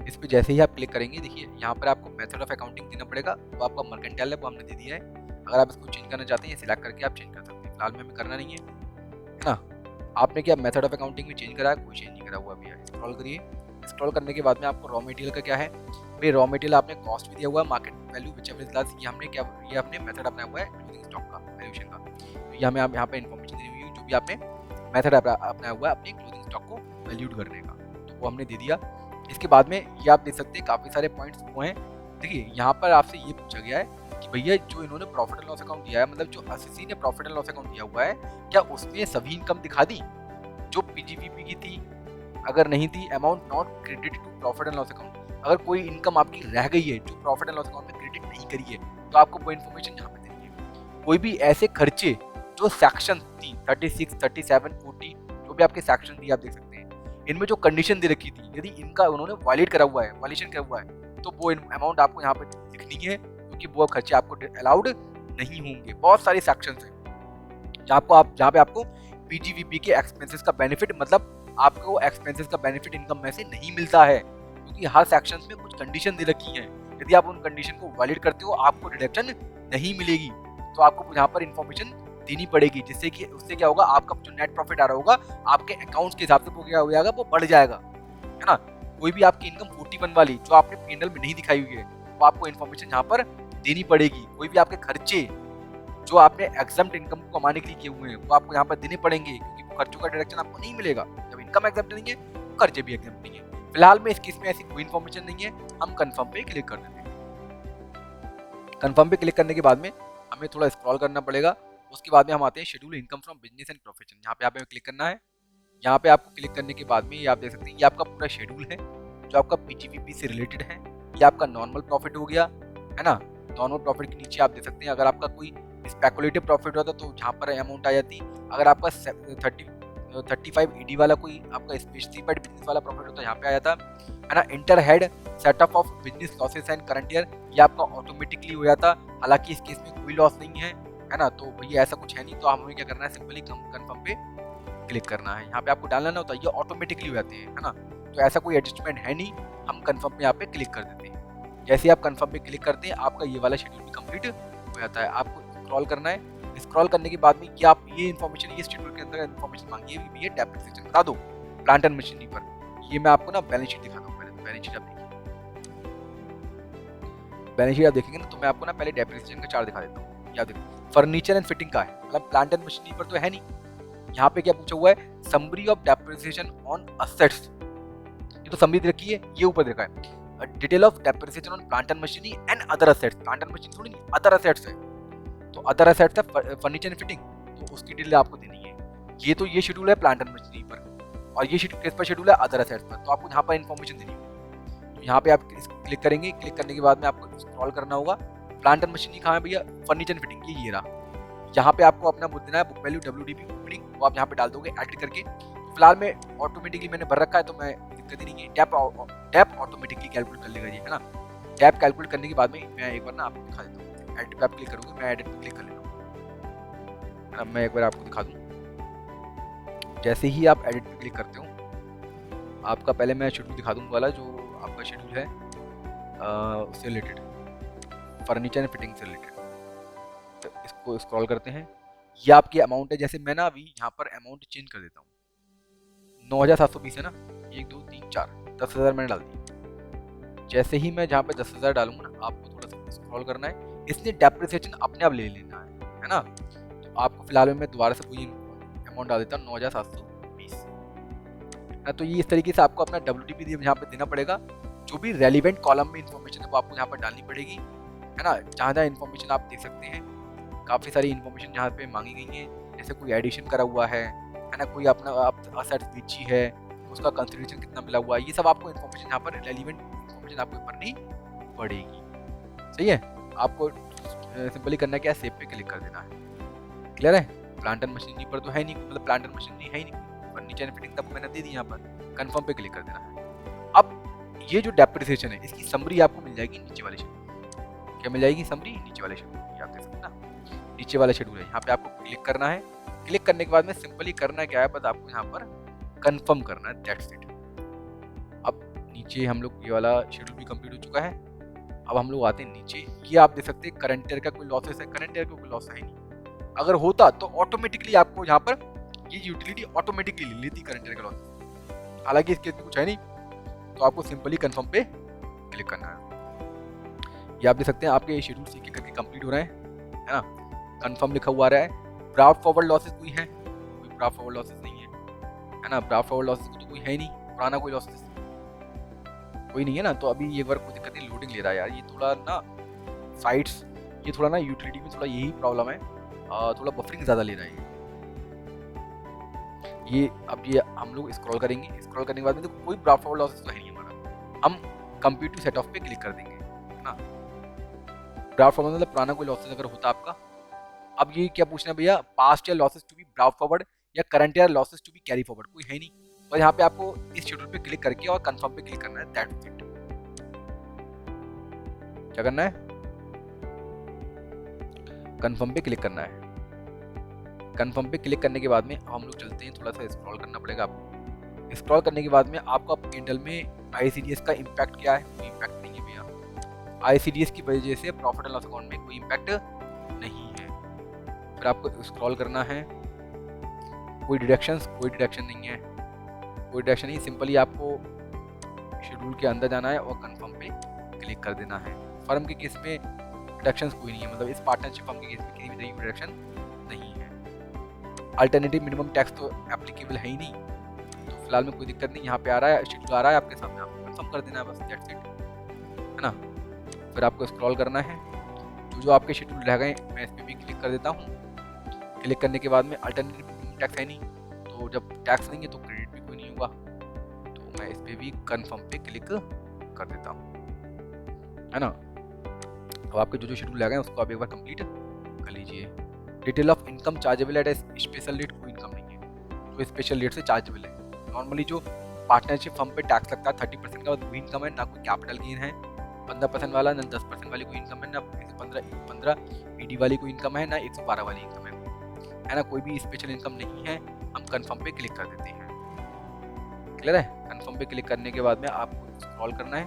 इस पर जैसे ही आप क्लिक करेंगे, देखिए यहाँ पर आपको मेथड ऑफ अकाउंटिंग देना पड़ेगा। वो आपका मर्केंटाइल है, वो हमने दे दिया है। अगर आप इसको चेंज करना चाहते हैं, सिलेक्ट करके आप चेंज कर सकते हैं। फिलहाल में हमें करना नहीं है ना। आपने क्या मेथड ऑफ अकाउंटिंग में चेंज करा है, कोई चेंज नहीं करा हुआ अभी है। स्क्रॉल करिए। स्क्रॉल करने के बाद में आपको रॉ मटेरियल का क्या है, भाई रॉ मटेरियल आपने कॉस्ट भी दिया हुआ है, market value whichever is less. ये हमने क्या, ये अपने मेथड अपनाया हुआ है क्लोजिंग स्टॉक का, वैल्यूएशन का। तो ये हमें आप यहाँ पे इन्फॉर्मेशन दी हुई है, जो भी आपने मेथड अपनाया हुआ है अपने क्लोजिंग स्टॉक को वैल्यूड करने का, तो वो हमने दे दिया। इसके बाद में ये आप देख सकते हैं काफ़ी सारे पॉइंट्स वो हैं। देखिए यहाँ पर आपसे ये पूछा गया है कि भैया जो इन्होंने प्रॉफिट एंड लॉस अकाउंट दिया है, मतलब जो असिसी ने प्रॉफिट एंड लॉस अकाउंट दिया हुआ है, क्या उसमें सभी इनकम दिखा दी जो पीजीपीपी की थी? अगर नहीं थी, amount not credit to profit and loss account, अगर कोई इनकम आपकी रह गई है जो प्रॉफिट एंड लॉस अकाउंट में क्रेडिट नहीं करी है, तो आपको वो इन्फॉर्मेशन यहाँ पे देनी कोई भी ऐसे खर्चे जो सेक्शन 36, 37, 40 जो भी आपके सेक्शन दिए आप देख सकते हैं, इनमें जो कंडीशन दे रखी थी, यदि इनका उन्होंने वायलेट करा हुआ है, वायलेशन करा हुआ है, तो वो अमाउंट आपको यहाँ पे लिखनी है, क्योंकि वो खर्चे आपको अलाउड नहीं होंगे। बहुत सारे सेक्शन हैं जहाँ पे आपको पीजीवीपी के एक्सपेंसेस का बेनिफिट, मतलब आपको एक्सपेंसेस का बेनिफिट इनकम में से नहीं मिलता है, क्योंकि हर सेक्शन में कुछ कंडीशन दे रखी हैं। यदि आप उन कंडीशन को वायलेट करते हो आपको डिडक्शन नहीं मिलेगी, तो आपको यहाँ पर इन्फॉर्मेशन देनी पड़ेगी, जिससे कि उससे क्या होगा, आपका जो नेट प्रॉफिट आ रहा होगा आपके अकाउंट्स के हिसाब से वो क्या हो जाएगा, वो बढ़ जाएगा, है ना। कोई भी आपकी इनकम 41 वाली जो आपने P&L में नहीं दिखाई हुई है, वो आपको इन्फॉर्मेशन यहाँ पर देनी पड़ेगी। कोई भी आपके खर्चे जो आपने एग्जम्प्ट इनकम को कमाने के लिए किए हुए हैं, वो आपको यहाँ पर देने पड़ेंगे, क्योंकि वो खर्चों का डिडक्शन आपको नहीं मिलेगा। जब इनकम एग्जम्प्ट नहीं है तो खर्चे भी एग्जम्प्ट नहीं है। फिलहाल में इस केस में ऐसी कोई इन्फॉर्मेशन नहीं है, हम कंफर्म पे क्लिक कर देते हैं। कंफर्म पे क्लिक करने के बाद में हमें थोड़ा स्क्रॉल करना पड़ेगा। उसके बाद में हम आते हैं schedule income from business and profession, यहाँ पे हमें क्लिक करना है। यहाँ पे आपको क्लिक करने के बाद में ये आप देख सकते हैं, ये आपका पूरा शेड्यूल है जो आपका पीजीवीपी से रिलेटेड है। ये आपका नॉर्मल प्रॉफिट हो गया, है ना। नॉर्मल प्रॉफिट के नीचे आप देख सकते हैं, अगर आपका कोई स्पेकुलेटिव प्रॉफिट होता तो जहाँ पर अमाउंट आ जाती। अगर आपका 35 ईडी वाला कोई आपका स्पेसिफाइड बिजनेस वाला प्रॉफिट होता यहाँ पे आ जाता, है ना। Inter head setup of business losses and current year, ये आपका ऑटोमेटिकली हो जाता। हालांकि इस केस में कोई लॉस नहीं है ना, तो भैया ऐसा कुछ है नहीं, तो हमें क्या करना है, सिंपली कंफर्म पे क्लिक करना है। यहाँ पे आपको डालना ना होता, ये ऑटोमेटिकली हो जाते हैं, है ना। तो ऐसा कोई एडजस्टमेंट है नहीं, हम कंफर्म पे यहाँ पे क्लिक कर देते हैं। जैसे ही आप कंफर्म पे क्लिक करते हैं, आपका ये वाला शेड्यूल भी कंप्लीट हो जाता है। आपको स्क्रॉल करना है, स्क्रॉल करने के बाद में ये आप ये इन्फॉर्मेशन, ये शेड्यूल के अंदर इन्फॉर्मेशन मांगी है, ये डेप्रिसिएशन बता दो प्लांट एंड मशीनरी पर। ये मैं आपको ना बैलेंस शीट दिखाता हूँ। पहले बैलेंस शीट आप देखिए, बैलेंस शीट आप देखेंगे ना, तो मैं आपको ना पहले डेप्रिसिएशन का चार्ट दिखा देता हूँ। याद देखो, फर्नीचर एंड फिटिंग का है, मतलब प्लांट एंड मशीनरी पर तो है नहीं। यहाँ पे क्या पूछा हुआ है, summary of depreciation on assets, ये तो समरी रखी है, ये ऊपर देखा है detail of depreciation on plant and machinery and other assets. Plant and machinery थोड़ी नहीं, अदर असेट्स है, तो अदर असेट्स है फर्नीचर एंड फिटिंग, तो उसकी डिटेल आपको देनी है। ये तो ये शेड्यूल है प्लांट एंड मशीनरी पर, और ये किस पर शेड्यूल है, अदर असेट्स पर, तो आपको यहाँ पर इन्फॉर्मेशन देनी होगी। तो यहाँ पे आप क्लिक करेंगे, क्लिक करने के बाद में आपको स्क्रॉल करना होगा। प्लांट एंड मशीनरी कहाँ है भैया, फर्नीचर एंड फिटिंग, ये रहा। यहाँ पे आपको अपना बुक देना है, बुक वैल्यू WDP ओपनिंग, वो आप यहाँ पे डाल दोगे एडिट करके। फिलहाल में ऑटोमेटिकली मैंने भर रखा है, तो मैं दिक्कत ही नहीं है, टैप ऑटोमेटिकली कैलकुलेट कर लेगा ये, है ना। टैप कैलकुलेट करने के बाद में मैं एक बार ना आपको दिखा देता हूँ। एडिट पे आप क्लिक करोगे, मैं एडिट पे क्लिक कर लेता हूँ, मैं एक बार आपको दिखा दूँ। जैसे ही आप एडिट पे क्लिक करते हो, आपका पहले मैं शेड्यूल दिखा दूँ वाला, जो आपका शेड्यूल है उससे रिलेटेड, फर्नीचर एंड फिटिंग से रिलेटेड। तो इसको स्क्रॉल करते हैं, ये आपकी अमाउंट है। जैसे मैं ना अभी यहाँ पर अमाउंट चेंज कर देता हूँ, 9720 है ना, 1 2 3 4, 10,000 मैंने डाल दिया। जैसे ही मैं जहाँ पे 10,000 डालूंगा ना, आपको थोड़ा सा स्क्रॉल करना है, इसने डेप्रिसिएशन अपने आप ले लेना है ना। तो आपको फिलहाल में मैं दोबारा से वही अमाउंट डाल देता हूँ, 9720 ना। तो ये इस तरीके से आपको अपना WDP यहाँ पे देना पड़ेगा। जो भी रेलिवेंट कॉलम में इन्फॉर्मेशन है वो आपको यहाँ पर डालनी पड़ेगी, है ना। जहाँ जहाँ इन्फॉर्मेशन आप देख सकते हैं, काफ़ी सारी इन्फॉर्मेशन यहाँ पे मांगी गई है। जैसे कोई एडिशन करा हुआ है ना, कोई अपना असेट्स बेची है, उसका कंसिडरेशन कितना मिला हुआ है, ये सब आपको इन्फॉर्मेशन यहाँ पर रेलिवेंट इन्फॉर्मेशन आपको भरनी पड़ेगी। सही है, आपको सिंपली करना क्या है, सेव पे क्लिक कर देना है। क्लियर है। प्लांट एंड मशीनरी पर तो है नहीं, मतलब प्लांट एंड मशीनरी है ही नहीं, फर्नीचर एंड फिटिंग तब मैंने दे दी यहाँ पर। कंफर्म पे क्लिक कर देना है। अब ये जो डेप्रिसिएशन है, इसकी समरी आपको मिल जाएगी नीचे वाले शेड्यूल। क्या मिल जाएगी समरी, नीचे वाले शेड्यूल, आप देख सकते हैं ना, नीचे वाला शेड्यूल है। यहाँ पे आपको क्लिक करना है। क्लिक करने के बाद में सिंपली करना क्या है, बस आपको यहाँ पर कंफर्म करना है, दैट्स इट। अब नीचे हम लोग, ये वाला शेड्यूल भी कंप्लीट हो चुका है। अब हम लोग आते हैं नीचे, ये आप देख सकते हैं करंट ईयर का कोई लॉसेस है, करंट ईयर का कोई लॉस है नहीं। अगर होता तो ऑटोमेटिकली आपको यहाँ पर ये यूटिलिटी ऑटोमेटिकली ले लेती करंट ईयर का लॉस। हालांकि इसके कुछ है नहीं, तो आपको सिंपली कंफर्म पे क्लिक करना है। ये आप देख सकते हैं आपके शेड्यूल एक एक करके कंप्लीट हो रहे हैं, है ना। कंफर्म लिखा हुआ आ रहा है। ब्राफ्ट फॉरवर्ड लॉसेस कोई है, कोई ब्राफ्ट फॉरवर्ड लॉसेस नहीं है ना। ब्राफ्ट फॉरवर्ड लॉसेस तो कोई है ही नहीं, पुराना कोई लॉसेस कोई नहीं है ना। तो अभी ये बार कोई दिक्कत नहीं, लोडिंग ले रहा है यार, ये थोड़ा ना साइट्स, ये थोड़ा ना यूटिलिटी में थोड़ा यही प्रॉब्लम है, थोड़ा बफरिंग ज़्यादा ले रहा है ये। अब ये हम लोग स्क्रॉल करेंगे, स्क्रॉल करने के बाद में देखो कोई ब्राफ्ट फॉरवर्ड लॉसेस तो है नहीं हमारा। हम कंप्यूटर सेट ऑफ पे क्लिक कर देंगे, है ना। ब्राफ्ट फॉरवर्ड मतलब पुराना कोई लॉसेस अगर होता आपका अब ये क्या पूछना है भैया, past year losses to be brought forward या current year losses to be carry forward, कोई है नहीं। और यहाँ पे आपको इस शेड्यूल पे क्लिक करके और कंफर्म पे क्लिक करना है, दैट्स इट। क्या करना है, कंफर्म पे क्लिक करना है। कंफर्म पे क्लिक करने के बाद में हम लोग चलते हैं, थोड़ा सा स्क्रॉल करना पड़ेगा आपको। स्क्रॉल करने के बाद में आपको P&L में ICDS का इम्पैक्ट क्या है, कोई इम्पैक्ट नहीं है भैया। ICDS की वजह से प्रॉफिट एंड लॉस अकाउंट में कोई इम्पैक्ट नहीं है। फिर आपको स्क्रॉल करना है, कोई डिडक्शन नहीं है, कोई डिडक्शन नहीं, सिंपली आपको शेड्यूल के अंदर जाना है और कंफर्म पे क्लिक कर देना है। फर्म के केस में डिडक्शंस कोई नहीं है, मतलब इस पार्टनरशिप फर्म के केस में किसी भी तरह की डिडक्शन नहीं है। अल्टरनेटिव मिनिमम टैक्स तो एप्लीकेबल है ही नहीं, तो फिलहाल में कोई दिक्कत नहीं। यहाँ पे आ रहा है, शेड्यूल आ रहा है आपके सामने, आपको कंफर्म कर देना है बस, दैट्स इट, है ना। फिर आपको स्क्रॉल करना है, जो आपके शेड्यूल रह गए मैं इस पर भी क्लिक कर देता हूँ। क्लिक करने के बाद में अल्टरनेटिव मिनिमम टैक्स है नहीं, तो जब टैक्स नहीं है तो क्रेडिट भी कोई नहीं होगा, तो मैं इस पर भी कन्फर्म पे क्लिक कर देता हूँ, है ना। अब आपके जो शेड्यूल रह गए उसको आप एक बार कंप्लीट कर लीजिए। Detail of income chargeable at special rate, कोई इनकम नहीं है जो स्पेशल रेट से चार्जेबल है। नॉर्मली जो पार्टनरशिप फर्म पे टैक्स लगता है 30% का, वही इनकम है, ना कोई कैपिटल गेन है 15% वाला, ना 10% वाली कोई इनकम है, ना 15 ED वाली कोई इनकम है, ना 112 वाली इनकम है ना, कोई भी स्पेशल इनकम नहीं है। हम कंफर्म पे क्लिक कर देते हैं, क्लियर है। कंफर्म पे क्लिक करने के बाद में आपको स्क्रॉल करना है।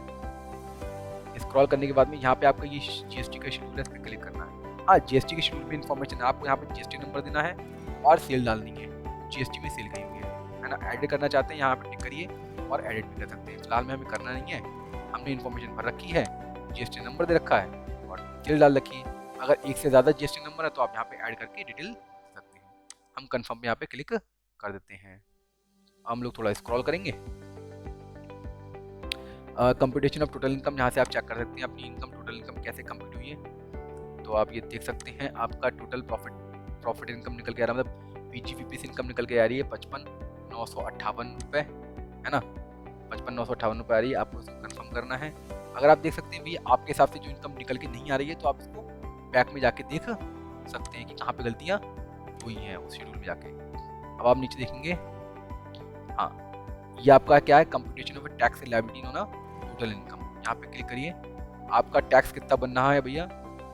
स्क्रॉल करने के बाद में यहाँ पे आपका ये GST का शेड्यूल है, इस पर क्लिक करना है। हाँ, GST के शेड्यूल में इन्फॉर्मेशन है, आपको यहाँ पे GST नंबर देना है और सेल डालनी है, GST में सेल गई हुई है ना। एडिट करना चाहते हैं यहाँ पे टिक करिए और एडिट भी कर सकते हैं। फिलहाल में हमें करना नहीं है, हमने इन्फॉर्मेशन भर रखी है, GST नंबर दे रखा है और सेल डाल रखी है। अगर एक से ज़्यादा GST नंबर है तो आप यहाँ पे ऐड करके डिटेल दे सकते हैं। हम कन्फर्म पे यहाँ पे क्लिक कर देते हैं। हम लोग थोड़ा स्क्रॉल करेंगे। कंप्यूटेशन ऑफ टोटल इनकम, यहाँ से आप चेक कर सकते हैं अपनी इनकम, टोटल इनकम कैसे कंप्यूट हुई है। तो आप ये देख सकते हैं आपका टोटल प्रॉफिट इनकम निकल के आ रहा है, मतलब PGVP से इनकम निकल के आ रही है 55,958 रुपये, है ना। 55,958 रुपये आ रही है, आपको इसको कन्फर्म करना है। अगर आप देख सकते हैं भी आपके हिसाब से जो इनकम निकल के नहीं आ रही है तो आप इसको बैक में जाके देख सकते हैं कि कहाँ पे गलतियाँ हुई हैं उस शेड्यूल में जाके। अब आप नीचे देखेंगे, हाँ ये आपका क्या है, computation of tax and liability होना टोटल इनकम, यहाँ पे क्लिक करिए। आपका टैक्स कितना बन रहा है भैया,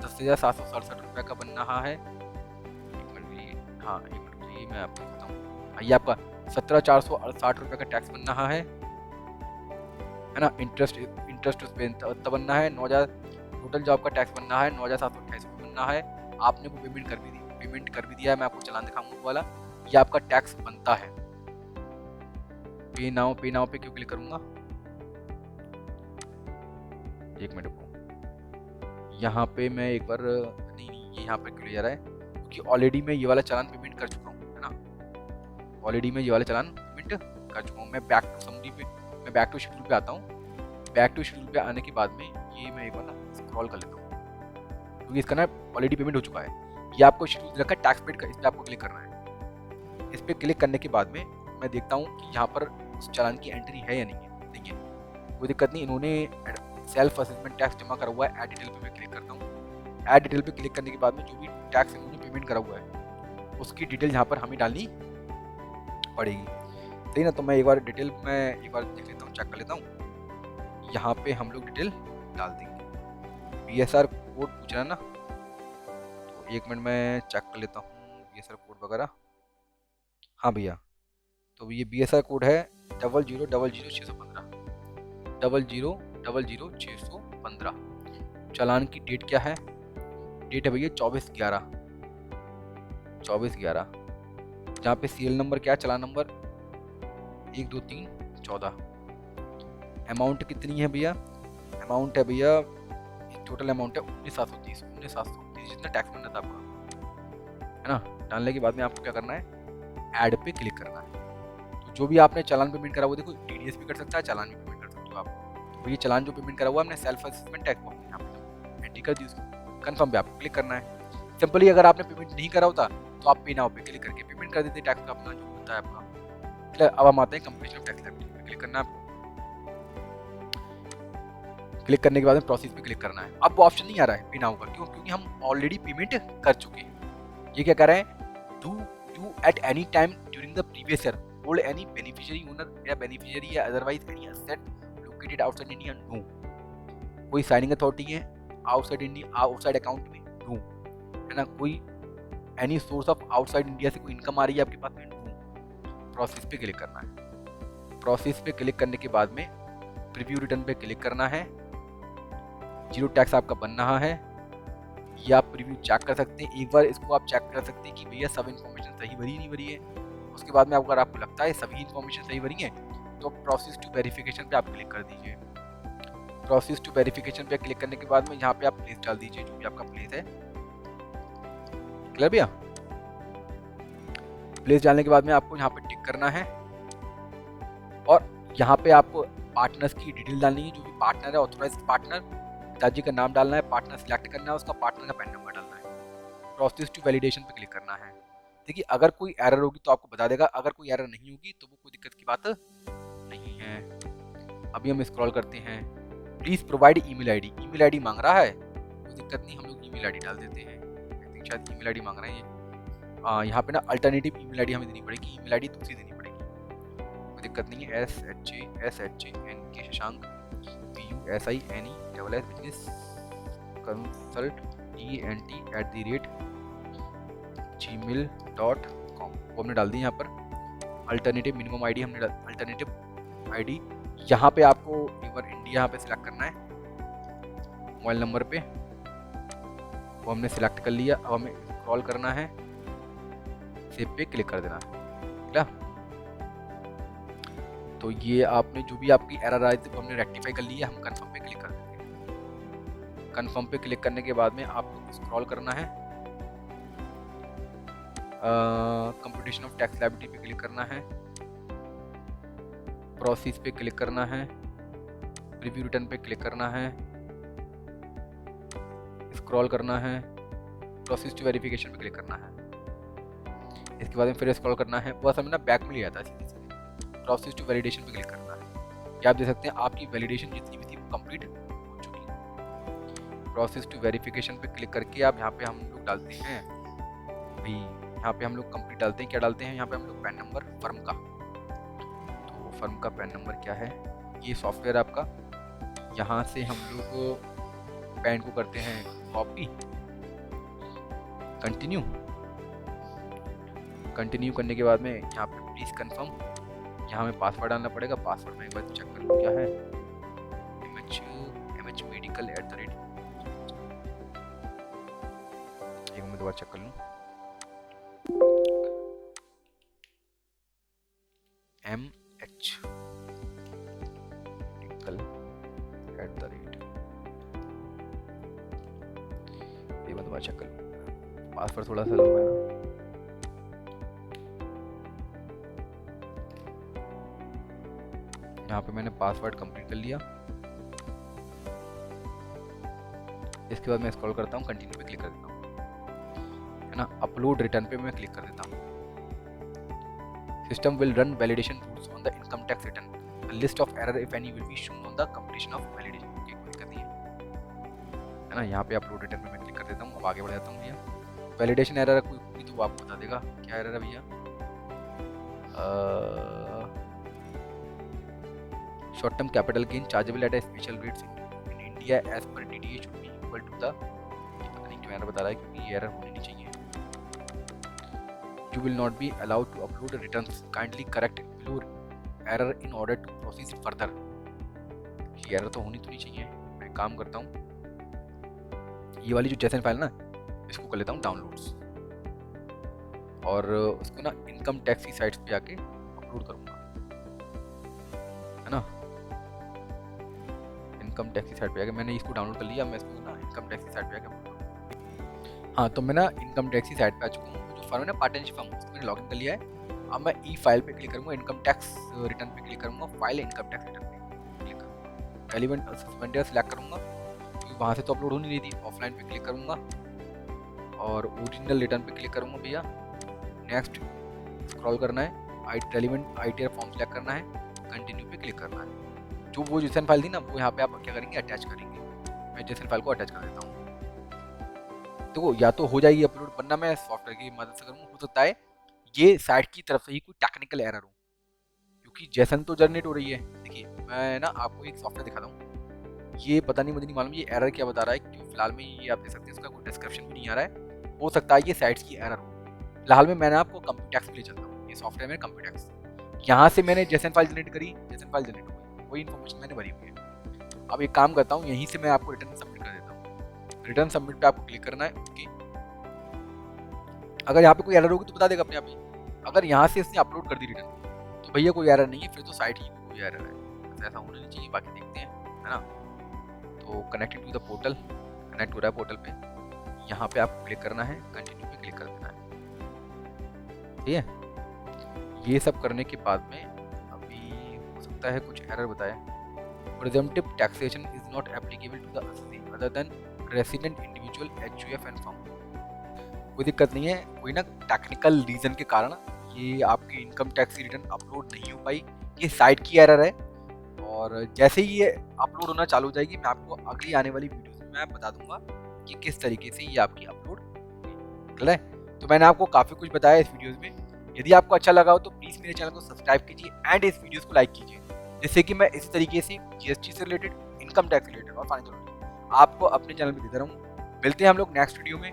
10,767 रुपये का बन रहा है। एक मिनट, हाँ एक मिनट, ये मैं आपको बताऊँ, ये आपका 17,468 रुपये का टैक्स बन रहा है ना। इंटरेस्ट उस पर इतना बनना है 9,000, टोटल जो आपका टैक्स बन रहा है 9,728 रुपये बन रहा है। आपने वो पेमेंट कर भी दिया है, मैं आपको चालान दिखाऊंगा वो वाला, ये आपका टैक्स बनता है। पे नाउ पे क्यों क्लिक करूंगा, एक मिनट को, यहाँ पे मैं एक बार नहीं ये यहाँ पे क्यों ले जा रहा है, क्योंकि ऑलरेडी मैं ये वाला चालान पेमेंट कर चुका हूँ, है ना। ऑलरेडी मैं ये वाला चालान पेमेंट कर चुका हूँ। मैं बैक टू समरी पे, मैं बैक टू शेड्यूल पे आता हूँ। बैक टू शेड्यूल पे आने के बाद में ये मैं एक बार ना स्क्रॉल कर लेता हूँ, क्योंकि इसका ना ऑलरेडी पेमेंट हो चुका है। ये आपको शेड्यूल रखा है टैक्स पेड का, इस पर आपको क्लिक करना है। इस पर क्लिक करने के बाद में मैं देखता हूँ कि यहाँ पर उस चालान की एंट्री है या नहीं है, कोई दिक्कत नहीं। इन्होंने सेल्फ असेसमेंट टैक्स जमा करा हुआ है, ऐड डिटेल पे मैं क्लिक करता हूँ। ऐड डिटेल पे क्लिक करने के बाद में जो भी टैक्स इन्होंने पेमेंट करा हुआ है उसकी डिटेल यहाँ पर हमें डालनी पड़ेगी, सही ना। तो मैं एक बार डिटेल में एक बार देख लेता हूँ, चेक कर लेता हूँ। यहाँ पे हम लोग डिटेल डाल देंगे। BSR कोड पूछ रहा है ना, तो एक मिनट में चेक कर लेता हूँ BSR कोड वगैरह। हाँ भैया, तो ये BSR कोड है 00000615 00000615। चालान की डेट क्या है, डेट है भैया 24/11, जहाँ पे सीरियल नंबर क्या है, चालान नंबर 12314। अमाउंट कितनी है भैया, अमाउंट है भैया, टोटल अमाउंट है 19,730 जितना टैक्स बनना था आपका, है ना। डालने के बाद में आपको क्या करना है, ऐड पे क्लिक करना है। तो जो भी आपने चालान पेमेंट करा वो देखो TDS भी कर सकता है, चालान भी पेमेंट कर सकते हो आप। तो ये चालान जो पेमेंट करा हुआ हमने सेल्फ असेसमेंट टैक्स यहाँ पे एंट्री कर दी, उसको कन्फर्म पे आपको क्लिक करना है। सिंपली अगर आपने पेमेंट नहीं करा होता तो आप पे नाउ पे क्लिक करके पेमेंट कर देते टैक्स का अपना जो होता है आपका। अब हम आते हैं कंप्लीशन ऑफ टैक्स लायबिलिटी पे क्लिक करना है आपको। क्लिक करने के बाद में प्रोसेस पे क्लिक करना है। अब वो ऑप्शन नहीं आ रहा है पे नाउ का, क्यों, क्योंकि हम ऑलरेडी पेमेंट कर चुके हैं। ये क्या कह रहे हैं, do you at any time during the previous year hold any beneficiary owner या बेनिफिशियरी या otherwise any asset located outside India, no. कोई साइनिंग अथॉरिटी है आउटसाइड इंडिया, आउटसाइड अकाउंट में, नो, है ना। कोई any source of outside India से कोई इनकम आ रही है आपके पास में, नो। प्रोसेस पे क्लिक करना है। प्रोसेस पे क्लिक करने के बाद में प्रीव्यू रिटर्न पे क्लिक करना है। जीरो टैक्स आपका बन रहा है, ये आप प्रीव्यू चेक कर सकते हैं। एक बार इसको आप चेक कर सकते हैं कि भैया सब इन्फॉर्मेशन सही भरी नहीं भरी है। उसके बाद में अगर आपको लगता है सभी इन्फॉर्मेशन सही भरी है तो प्रोसेस टू वेरिफिकेशन पे आप क्लिक कर दीजिए। प्रोसेस टू वेरिफिकेशन पे क्लिक करने के बाद में यहाँ पे आप प्लेस डाल दीजिए, जो भी आपका प्लेस है। क्लियर भैया? प्लेस डालने के बाद में आपको यहाँ पे टिक करना है और यहाँ पे आपको पार्टनर्स की डिटेल डालनी है। जो भी पार्टनर है, ऑथोराइज्ड पार्टनर, पिताजी का नाम डालना है, पार्टनर सिलेक्ट करना है, उसका पार्टनर का पैन नंबर डालना है। प्रोसेस टू वैलिडेशन पे क्लिक करना है। देखिए अगर कोई एरर होगी तो आपको बता देगा, अगर कोई एरर नहीं होगी तो वो कोई दिक्कत की बात नहीं है। अभी हम स्क्रॉल करते हैं। Please provide email ID. Email ID मांग रहा है, कोई दिक्कत नहीं, हम लोग ईमेल आईडी डाल देते हैं। शायद ईमेल आईडी मांग रहे हैं। यहाँ पे ना अल्टरनेटिव ईमेल आईडी हमें देनी पड़ेगी, ईमेल आईडी दूसरी देनी पड़ेगी, कोई दिक्कत नहीं है। SHANK BUSINE business consult ENT@gmail.com वो हमने डाल दी यहाँ पर। अल्टरनेटिव मिनिमम आईडी हमने अल्टरनेटिव आईडी यहाँ पे आपको एक बार इंडिया यहाँ पे सिलेक्ट करना है। मोबाइल नंबर पे वो हमने सिलेक्ट कर लिया। अब हमें स्क्रॉल करना है, सेव पे क्लिक कर देना है। क्या तो ये आपने जो भी आपकी एरर आई थी वो हमने रेक्टिफाई कर लिया। हम कंफर्म पे क्लिक कर देंगे। कंफर्म पे क्लिक करने के बाद में आपको स्क्रॉल करना है, कंप्यूटेशन ऑफ टैक्स लायबिलिटी पे क्लिक करना है, प्रोसेस पे क्लिक करना है, प्रीव्यू रिटर्न पे क्लिक करना है, स्क्रॉल करना है, प्रोसेस टू वेरिफिकेशन पे क्लिक करना है। इसके बाद में फिर स्क्रॉल करना है, बस हमें ना बैक में ले आता है। प्रोसेस टू वैलिडेशन पे क्लिक करना है। ये आप देख सकते हैं आपकी वैलिडेशन जितनी भी थी वो कंप्लीट हो चुकी है। प्रोसेस टू वेरिफिकेशन पे क्लिक करके आप यहाँ पे हम लोग डालते हैं भाई, यहाँ पे हम लोग कंप्लीट डालते हैं। क्या डालते हैं यहाँ पे हम लोग? पैन नंबर फर्म का। तो फर्म का पैन नंबर क्या है? ये सॉफ्टवेयर आपका, यहाँ से हम लोग पैन को करते हैं कॉपी, कंटिन्यू करने के बाद में यहाँ पे प्लीज कंफर्म, यहाँ हमें पासवर्ड डालना पड़ेगा। पासवर्ड में एक बार चेक कर लो क्या है, MHMedical @ एक मिनट दोबारा चेक कर लूँ। MHMedical @ ये मैं दोबारा चेक कर लूँ। पासवर्ड थोड़ा सा लो है ना। यहाँ पे मैंने पासवर्ड कंप्लीट कर लिया। इसके बाद मैं स्क्रॉल करता हूँ, कंटिन्यू पे क्लिक कर देता हूँ, है ना। अपलोड रिटर्न पे मैं क्लिक कर देता हूँ। System will run validation rules on the income tax return, the list of error if any will be shown on the completion of validation. कोई दिक्कत नहीं है ना। यहाँ पे अपलोड रिटर्न पे मैं क्लिक कर देता हूँ। अब आगे बढ़ जाता हूँ भैया। वैलिडेशन एरर कोई होगी तो वो आपको बता देगा क्या एरर है भैया। Short term capital gain chargeable at special rates in India as per DTA should be equal to the, पता नहीं क्यों एरर बता रहा है, क्योंकि ये एरर होनी नहीं चाहिए। You will not be allowed to upload returns, kindly correct below error in order to proceed further. ये एरर तो होनी तो नहीं चाहिए। मैं काम करता हूँ, ये वाली जो जेसन फाइल ना, इसको कर लेता हूँ डाउनलोड्स और उसको ना इनकम टैक्स की साइट्स पे आके अपलोड करूँगा, है ना। इनकम टैक्स की साइट पे आके मैंने इसको डाउनलोड कर लिया। मैं इसको ना इनकम टैक्स की साइट पे आके, हाँ तो मैं ना इनकम टैक्स की साइट पे आ चुका हूँ। जो फर्म है ना पार्टनरशिप फर्म, उसको मैंने लॉगिन कर लिया है। अब मैं ई फाइल पे क्लिक करूँगा, इनकम टैक्स रिटर्न पे क्लिक करूँगा, फाइल इनकम टैक्स रिटर्न पे क्लिक करूँगा, रेलेवेंट सस्पेंडर सेलेक्ट करूँगा क्योंकि वहाँ से तो अपलोड हो नहीं रही थी। ऑफलाइन पे क्लिक करूँगा और ओरिजिनल रिटर्न पे क्लिक करूँगा भैया। नेक्स्ट स्क्रॉल करना है, रेलेवेंट ITR फॉर्म सेलेक्ट करना है, कंटिन्यू पे क्लिक करना है। जो वो जेसन फाइल थी ना, वो यहाँ पे आप क्या करेंगे, अटैच करेंगे। मैं जेसन फाइल को अटैच कर देता हूँ। तो या तो हो जाएगी अपलोड, वरना मैं सॉफ्टवेयर की मदद से करूँगा। हो सकता है ये साइट की तरफ से ही कोई टेक्निकल एरर हो, क्योंकि जेसन तो जनरेट हो रही है। देखिए मैं ना आपको एक सॉफ्टवेयर दिखाता हूँ, ये पता नहीं, मुझे नहीं मालूम ये एरर क्या बता रहा है, क्यों फिलहाल में ये आप देख सकते हैं इसका कोई डिस्क्रिप्शन भी नहीं आ रहा है। हो सकता है ये साइट्स की एरर हो। फिलहाल में मैंने आपको कंप्यूटेक्स के लिए चलता हूँ, ये सॉफ्टवेयर में कंप्यूटेक्स, यहाँ से मैंने जेसन फाइल जनरेट करी, जेसन फाइल जनरेट हो गई, वही इन्फॉर्मेशन मैंने भरी हुई है। अब एक काम करता हूँ, यहीं से मैं आपको रिटर्न सबमिट कर देता हूँ। रिटर्न सबमिट पे आपको क्लिक करना है। ओके, अगर यहाँ पे कोई एरर होगी तो बता देगा अपने आप ही। अगर यहाँ से इसने अपलोड कर दी रिटर्न, तो भैया कोई एरर नहीं है, फिर तो साइट ही कोई एरर है, ऐसा होना नहीं चाहिए। बाकी देखते हैं, है ना। तो connected to the portal, connect हो रहा है पोर्टल पे, यहाँ पे आपको क्लिक करना है, कंटिन्यू पे क्लिक कर देना है। ठीक है, ये सब करने के बाद में अभी हो सकता है कुछ एरर बताए। Presumptive taxation is not applicable to the assessee other than resident individual HUF and firm. कोई दिक्कत नहीं है, कोई ना टेक्निकल रीजन के कारण ये आपकी इनकम टैक्स की रिटर्न अपलोड नहीं हो पाई, ये साइट की एरर है। और जैसे ही ये अपलोड होना चालू हो जाएगी, मैं आपको अगली आने वाली वीडियोस में मैं बता दूंगा कि किस तरीके से ये आपकी अपलोड निकल रहा है। तो मैंने आपको काफ़ी कुछ बताया इस वीडियोस में। यदि आपको अच्छा लगा हो तो प्लीज़ मेरे चैनल को सब्सक्राइब कीजिए एंड इस वीडियोस को लाइक कीजिए, जिससे कि मैं इसी तरीके से जीएसटी से रिलेटेड, इनकम टैक्स रिलेटेड और फाइनेंशियल आपको अपने चैनल पर देता रहूँ। मिलते हैं हम लोग नेक्स्ट वीडियो में।